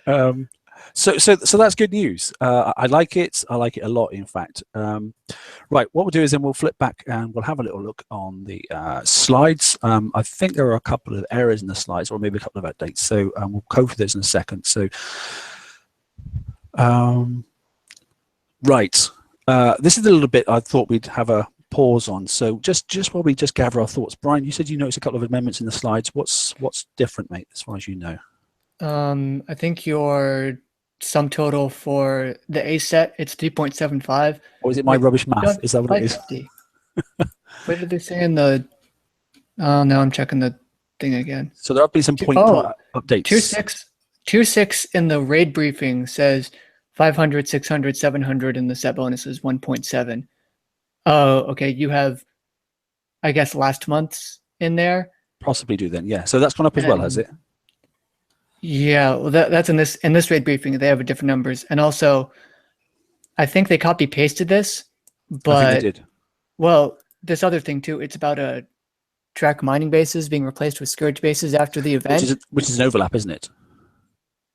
[SPEAKER 1] So that's good news. I like it. I like it a lot, in fact. Right, what we'll do is then we'll flip back and we'll have a little look on the slides. I think there are a couple of errors in the slides, or maybe a couple of updates. So we'll go through those in a second. So, right, this is a little bit I thought we'd have a pause on. So just while we just gather our thoughts, Brian, you said you noticed a couple of amendments in the slides. What's different, mate, as far as you know?
[SPEAKER 4] I think your sum total for the A set, it's 3.75.
[SPEAKER 1] Or is it my rubbish math? Is that what it is?
[SPEAKER 4] What did they say in the... Oh, no, I'm checking the thing again.
[SPEAKER 1] So there'll be some point updates.
[SPEAKER 4] 2.6 in the raid briefing says 500, 600, 700, and the set bonus is 1.7. Oh, okay. You have, I guess, last month's in there.
[SPEAKER 1] Possibly do then, yeah. So that's gone up as well, has it?
[SPEAKER 4] Yeah, well, that's in this raid briefing. They have different numbers, and also, I think they copy pasted this, but
[SPEAKER 1] I think they did.
[SPEAKER 4] Well, this other thing too. It's about track mining bases being replaced with scourge bases after the event,
[SPEAKER 1] which is an overlap, isn't it?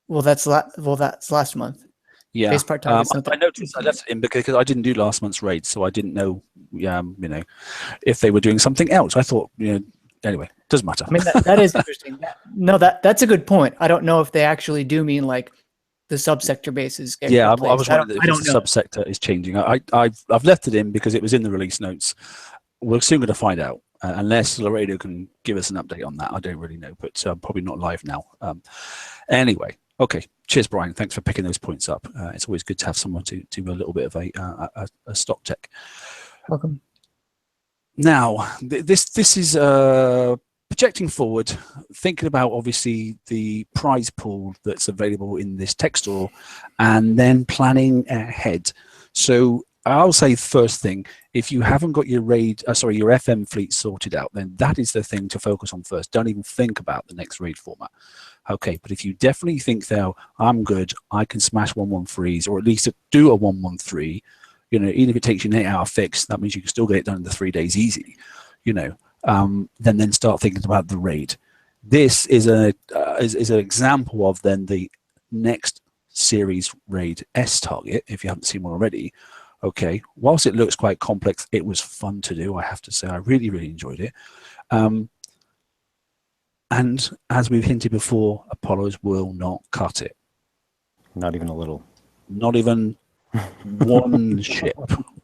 [SPEAKER 4] Well, that's last month.
[SPEAKER 1] Yeah,
[SPEAKER 4] Base part time
[SPEAKER 1] I noticed I left it in because I didn't do last month's raid, so I didn't know, if they were doing something else. I thought, anyway, doesn't matter.
[SPEAKER 4] I mean, that is interesting. That's a good point. I don't know if they actually do mean like the subsector bases.
[SPEAKER 1] Yeah, I was wondering if the subsector is changing. I've left it in because it was in the release notes. We're soon going to find out, unless Laredo can give us an update on that. I don't really know, but probably not live now. Anyway, okay. Cheers, Brian. Thanks for picking those points up. It's always good to have someone to do a little bit of a stock check.
[SPEAKER 4] Welcome.
[SPEAKER 1] Now, this is projecting forward, thinking about obviously the prize pool that's available in this tech store, and then planning ahead. So I'll say first thing, if you haven't got your your FM fleet sorted out, then that is the thing to focus on first. Don't even think about the next raid format. Okay, but if you definitely think though, I'm good, I can smash 113s, or at least do a 113. Even if it takes you an 8-hour fix, that means you can still get it done in the 3 days easy. Then start thinking about the raid. This is an example of then the next series raid S target. If you haven't seen one already, okay. Whilst it looks quite complex, it was fun to do. I have to say, I really enjoyed it. And as we've hinted before, Apollos will not cut it.
[SPEAKER 3] Not even a little.
[SPEAKER 1] Not even one ship.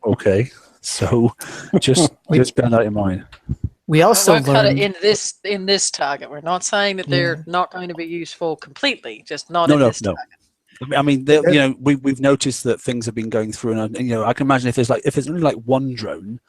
[SPEAKER 1] Okay, so just bear that in mind.
[SPEAKER 4] We also
[SPEAKER 2] won't cut it
[SPEAKER 4] learned.
[SPEAKER 2] in this target. We're not saying that they're not going to be useful completely, just not
[SPEAKER 1] No,
[SPEAKER 2] in
[SPEAKER 1] no,
[SPEAKER 2] this
[SPEAKER 1] no.
[SPEAKER 2] target.
[SPEAKER 1] I mean, you know, we've noticed that things have been going through, and you know, I can imagine if there's only like one drone,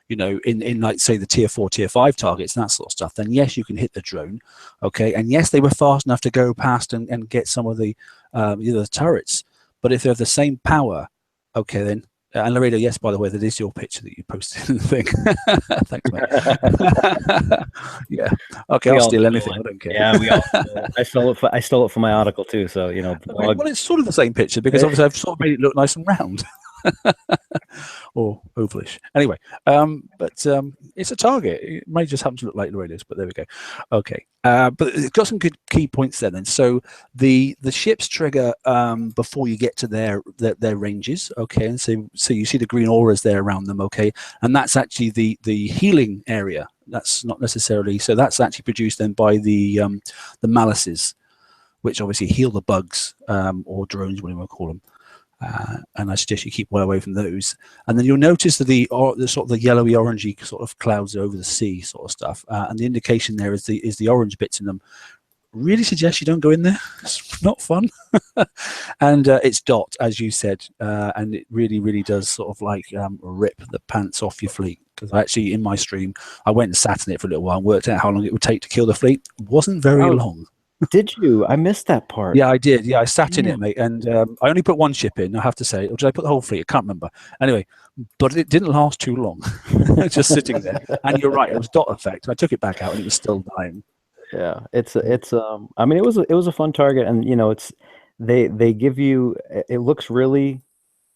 [SPEAKER 1] you know, in like say the tier 4, tier 5 targets and that sort of stuff, then yes, you can hit the drone, okay, and yes, they were fast enough to go past and get some of the the turrets, but if they're of the same power, okay, then. And Laredo, yes, by the way, that is your picture that you posted in the thing. Thanks, mate. Yeah. Okay, I'll steal anything. I don't care.
[SPEAKER 3] Yeah, we all. I stole it for my article too. So you know,
[SPEAKER 1] Okay, well, it's sort of the same picture because obviously I've sort of made it look nice and round. Or ovalish. Anyway, but it's a target. It may just happen to look like Laredo's, but there we go. Okay, but it's got some good key points there. Then, so the ships trigger before you get to their ranges. Okay, and so you see the green auras there around them. Okay, and that's actually the healing area. That's not necessarily so. That's actually produced then by the malices, which obviously heal the bugs or drones, whatever you want to call them. And I suggest you keep well away from those. And then you'll notice that the sort of the yellowy orangey sort of clouds over the sea sort of stuff. And the indication there is the orange bits in them. Really suggest you don't go in there. It's not fun. And it's dot, as you said, and it really does sort of like rip the pants off your fleet. Because actually, in my stream, I went and sat in it for a little while and worked out how long it would take to kill the fleet. It wasn't very long.
[SPEAKER 3] Did you? I missed that part.
[SPEAKER 1] Yeah, I did. Yeah, I sat in it, mate, and I only put one ship in. I have to say, or did I put the whole fleet? I can't remember. Anyway, but it didn't last too long, just sitting there. And you're right, it was dot effect. I took it back out, and it was still dying.
[SPEAKER 3] Yeah, it's I mean, it was a fun target, and you know, it's they give you. It looks really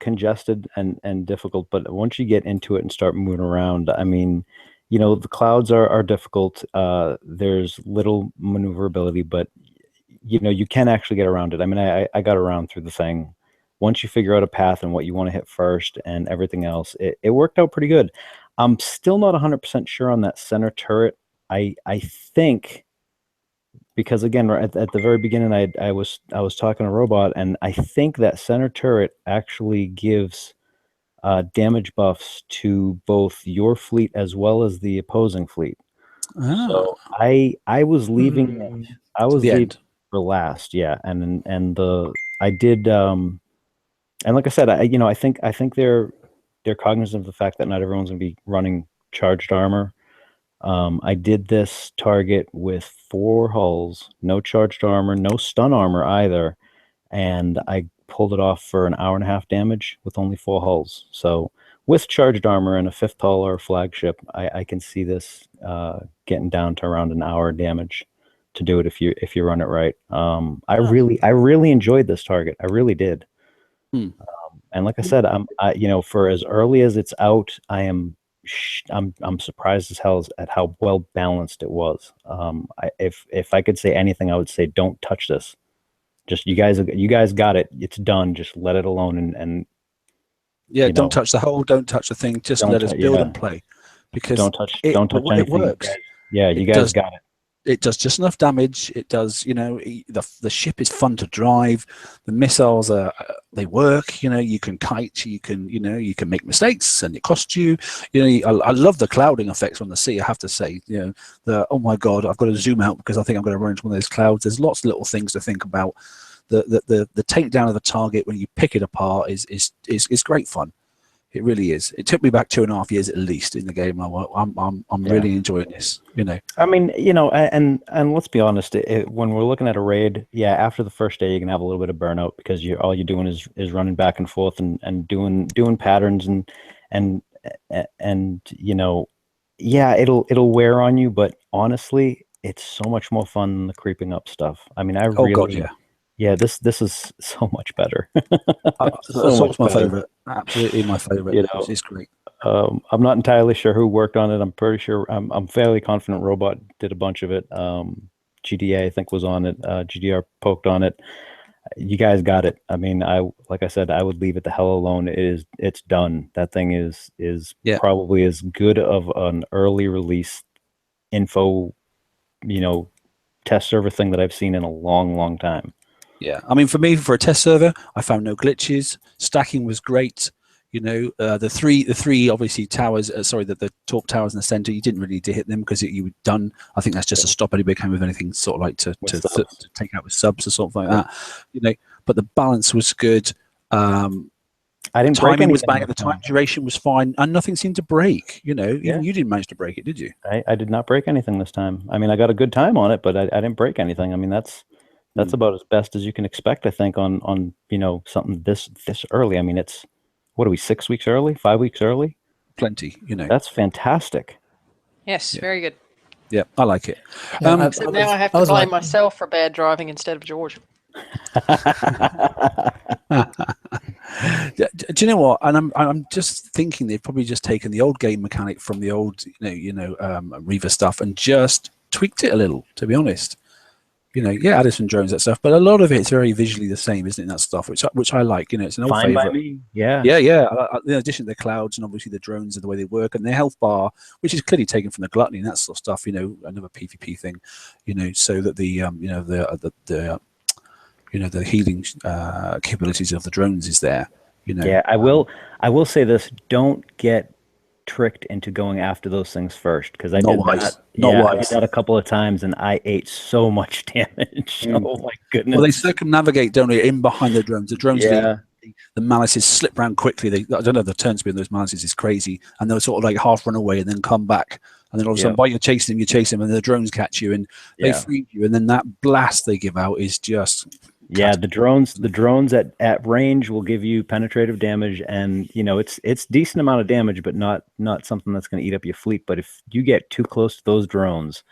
[SPEAKER 3] congested and difficult, but once you get into it and start moving around, I mean, you know, the clouds are difficult. There's little maneuverability, but you know, you can actually get around it. I mean, I got around through the thing. Once you figure out a path and what you want to hit first and everything else, it worked out pretty good. I'm still not 100% sure on that center turret. I think because again, at the very beginning, I was talking to Robot, and I think that center turret actually gives damage buffs to both your fleet as well as the opposing fleet. So I was leaving leaving for last, yeah, and I did and like I said, I think they're cognizant of the fact that not everyone's gonna be running charged armor. I did this target with 4 hulls, no charged armor, no stun armor either, and I pulled it off for an hour and a half damage with only 4 hulls. So with charged armor and a 5th hull or flagship, I can see this getting down to around an hour damage to do it if you run it right. I really enjoyed this target. I really did. And like I said, you know, for as early as it's out, I'm surprised as hell at how well balanced it was. If I could say anything, I would say don't touch this. Just you guys got it. It's done. Just let it alone and
[SPEAKER 1] yeah, don't touch the hole. Don't touch the thing. Just let us build and play. Because
[SPEAKER 3] don't touch anything.
[SPEAKER 1] It works.
[SPEAKER 3] You guys got it.
[SPEAKER 1] It does just enough damage. It does, you know, the ship is fun to drive. The missiles they work. You know, you can kite. You can make mistakes, and it costs you. You know, I love the clouding effects on the sea. I have to say, you know, oh my god, I've got to zoom out because I think I'm going to run into one of those clouds. There's lots of little things to think about. The takedown of the target when you pick it apart is great fun. It really is. It took me back 2.5 years at least in the game. I'm really enjoying this. You know.
[SPEAKER 3] I mean, you know, and let's be honest. When we're looking at a raid, yeah, after the first day, you can have a little bit of burnout because all you're doing is running back and forth and doing patterns and you know, yeah, it'll wear on you. But honestly, it's so much more fun than the creeping up stuff. I mean, Yeah, this is so much better.
[SPEAKER 1] Assault's my favorite. Absolutely my favorite. You know, it's great.
[SPEAKER 3] I'm not entirely sure who worked on it. I'm pretty sure. I'm fairly confident Robot did a bunch of it. GDA I think was on it. GDR poked on it. You guys got it. I mean, like I said, I would leave it the hell alone. It's done. That thing is probably as good of an early release info, you know, test server thing that I've seen in a long time.
[SPEAKER 1] Yeah, I mean, for me, for a test server, I found no glitches. Stacking was great. You know, the three obviously towers. Sorry, the top towers in the center. You didn't really need to hit them because you were done. I think that's just to stop anybody coming with anything sort of like to take out with subs or something like that. You know, but the balance was good.
[SPEAKER 3] I didn't break
[SPEAKER 1] timing was
[SPEAKER 3] anything
[SPEAKER 1] bang at the time. Duration was fine, and nothing seemed to break. You know, even you didn't manage to break it, did you?
[SPEAKER 3] I did not break anything this time. I mean, I got a good time on it, but I didn't break anything. I mean, that's about as best as you can expect, I think, on you know, something this early. I mean, it's, what are we, 6 weeks early, 5 weeks early?
[SPEAKER 1] Plenty, you know.
[SPEAKER 3] That's fantastic.
[SPEAKER 2] Yes, very good.
[SPEAKER 1] Yeah, I like it.
[SPEAKER 4] Yeah,
[SPEAKER 2] So now I have to blame myself for bad driving instead of George.
[SPEAKER 1] Do you know what? And I'm just thinking they've probably just taken the old game mechanic from the old Reaver stuff and just tweaked it a little. To be honest, you know, added some drones and stuff, but a lot of it's very visually the same, isn't it? That stuff, which I like. You know, it's an old
[SPEAKER 3] Fine
[SPEAKER 1] favorite.
[SPEAKER 3] by me. Yeah.
[SPEAKER 1] In addition to the clouds and obviously the drones and the way they work and their health bar, which is clearly taken from the gluttony and that sort of stuff. You know, another PvP thing. You know, so that the the healing capabilities of the drones is there. You know.
[SPEAKER 3] Yeah, I will say this: don't get tricked into going after those things first, because I did that. I did that a couple of times, and I ate so much damage. Oh my goodness!
[SPEAKER 1] Well, they circumnavigate, don't they, in behind the drones. The drones, the malices slip around quickly. I don't know, the turn speed of those malices is crazy, and they'll sort of like half run away and then come back, and then all of a sudden, while you're chasing them, you chase them, and the drones catch you and they free you, and then that blast they give out is just.
[SPEAKER 3] Yeah, the drones at range will give you penetrative damage, and you know it's decent amount of damage, but not something that's going to eat up your fleet. But if you get too close to those drones,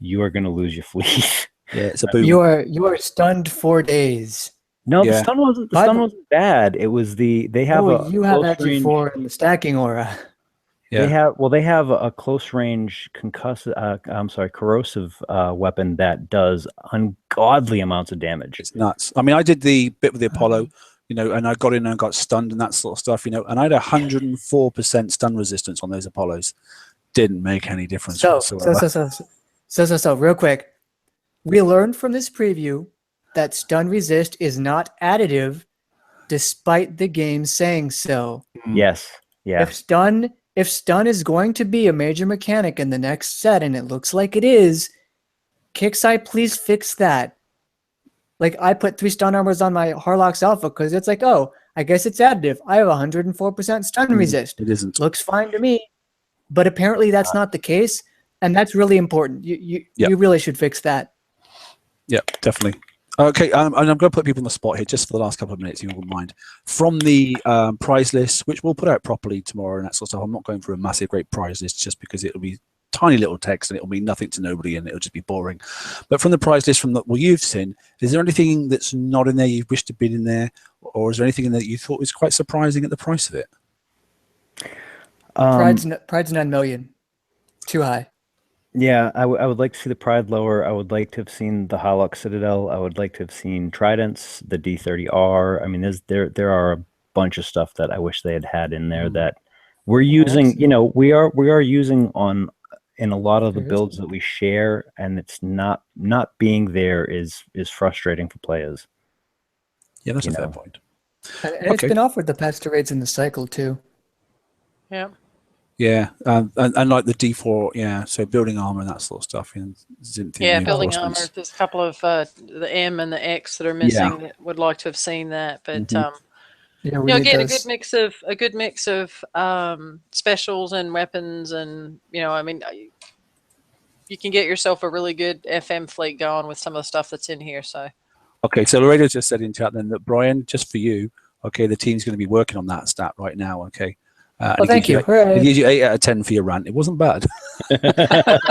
[SPEAKER 3] you are going to lose your fleet.
[SPEAKER 1] Yeah, it's a boom.
[SPEAKER 4] You are stunned 4 days.
[SPEAKER 3] No, the stun wasn't bad. It was they have
[SPEAKER 4] you have actually 4 in the stacking aura.
[SPEAKER 1] Yeah.
[SPEAKER 3] They have a close range corrosive weapon that does ungodly amounts of damage.
[SPEAKER 1] It's nuts. I mean, I did the bit with the Apollo, you know, and I got in and got stunned and that sort of stuff, you know, and I had 104% stun resistance on those Apollos. Didn't make any difference whatsoever.
[SPEAKER 4] So, real quick, we learned from this preview that stun resist is not additive, despite the game saying so.
[SPEAKER 3] Yes. Yeah.
[SPEAKER 4] If stun is going to be a major mechanic in the next set, and it looks like it is, Kixeye, please fix that. Like, I put 3 stun armors on my Harlox Alpha because it's like, oh, I guess it's additive. I have 104% stun resist.
[SPEAKER 1] It isn't.
[SPEAKER 4] Looks fine to me. But apparently that's not the case, and that's really important. You really should fix that.
[SPEAKER 1] Yeah, definitely. Okay, and I'm going to put people on the spot here just for the last couple of minutes, if you wouldn't mind. From the prize list, which we'll put out properly tomorrow and that sort of stuff, I'm not going for a massive, great prize list just because it'll be tiny little text and it'll mean nothing to nobody and it'll just be boring. But from the prize list, what you've seen, is there anything that's not in there you wish to be in there, or is there anything in there that you thought was quite surprising at the price of it?
[SPEAKER 4] Pride's 9 million. Too high.
[SPEAKER 3] Yeah, I would like to see the Pride lower. I would like to have seen the Hollock Citadel. I would like to have seen Tridents, the D30R. I mean, there are a bunch of stuff that I wish they had in there that we're using. You know, we are using in a lot of the builds that we share, and it's not being there is frustrating for players.
[SPEAKER 1] Yeah, that's a fair point.
[SPEAKER 4] And it's been offered the past 2 raids in the cycle too.
[SPEAKER 2] Yeah.
[SPEAKER 1] Yeah, and like the D4, so building armor and that sort of stuff.
[SPEAKER 2] Building armor. There's a couple of the M and the X that are missing that would like to have seen that, but again, a good mix of specials and weapons, and I mean, you can get yourself a really good FM fleet going with some of the stuff that's in here. So,
[SPEAKER 1] okay, so Laredo just said in chat then that Brian, just for you, okay, the team's going to be working on that stat right now. Okay.
[SPEAKER 4] Well, thank you.
[SPEAKER 1] It gives you 8 out of 10 for your rant. It wasn't bad.
[SPEAKER 4] that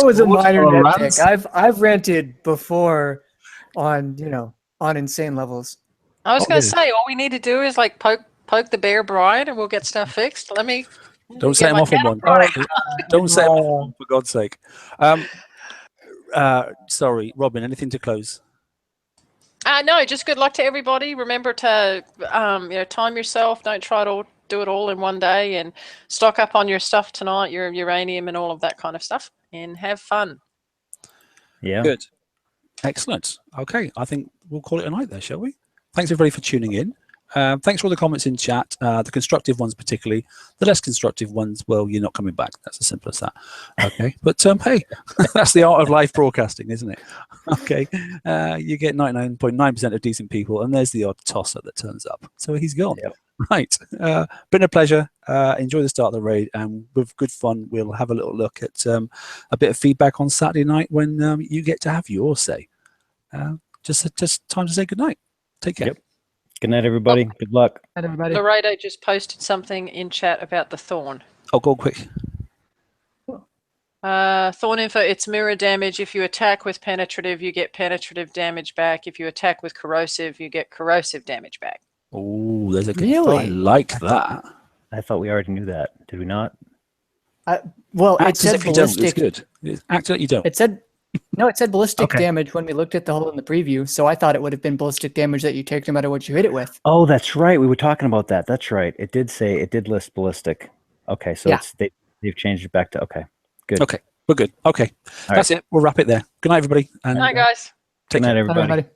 [SPEAKER 4] was a minor nitpick. I've ranted before on insane levels.
[SPEAKER 2] I was going to say, all we need to do is like poke the bear bride, and we'll get stuff fixed.
[SPEAKER 1] Don't set him off on one. Don't set him off on one, for God's sake. Sorry, Robin. Anything to close?
[SPEAKER 2] No, just good luck to everybody. Remember to time yourself. Don't try to do it all in one day, and stock up on your stuff tonight, your uranium and all of that kind of stuff, and have fun.
[SPEAKER 3] Yeah.
[SPEAKER 1] Good. Excellent. Okay, I think we'll call it a night there, shall we? Thanks everybody for tuning in. Thanks for all the comments in chat. The constructive ones, particularly. The less constructive ones, well, you're not coming back. That's as simple as that. Okay, but hey, that's the art of live broadcasting, isn't it? Okay, you get 99.9% of decent people, and there's the odd tosser that turns up. So he's gone.
[SPEAKER 3] Yep.
[SPEAKER 1] Right. Been a pleasure. Enjoy the start of the raid, and with good fun, we'll have a little look at a bit of feedback on Saturday night when you get to have your say. Just time to say good night. Take care.
[SPEAKER 3] Yep. Good night, everybody. Good luck.
[SPEAKER 4] Good night, everybody.
[SPEAKER 2] Laredo just posted something in chat about the Thorn.
[SPEAKER 1] Oh, go on quick.
[SPEAKER 2] Thorn info, it's mirror damage. If you attack with penetrative, you get penetrative damage back. If you attack with corrosive, you get corrosive damage back.
[SPEAKER 1] Oh, there's a good
[SPEAKER 4] Really?
[SPEAKER 1] I like that.
[SPEAKER 3] I thought we already knew that. Did we not?
[SPEAKER 4] Well, it
[SPEAKER 1] Act as
[SPEAKER 4] said
[SPEAKER 1] if you don't. It's
[SPEAKER 4] ballistic.
[SPEAKER 1] good. Act like you don't.
[SPEAKER 4] It said ballistic
[SPEAKER 3] Okay.
[SPEAKER 4] damage when we looked at the hole in the preview. So I thought it would have been ballistic damage that you take no matter what you hit it with.
[SPEAKER 3] Oh, that's right. We were talking about that. That's right. It did say it did list ballistic. Okay, so
[SPEAKER 4] Yeah.
[SPEAKER 3] they've changed it back to okay. Good.
[SPEAKER 1] Okay, we're good. Okay,
[SPEAKER 3] All
[SPEAKER 1] that's it. We'll wrap it there. Good night, everybody. And
[SPEAKER 2] Good night, guys.
[SPEAKER 1] take
[SPEAKER 3] Good night,
[SPEAKER 1] care.
[SPEAKER 3] everybody.
[SPEAKER 4] Bye, everybody.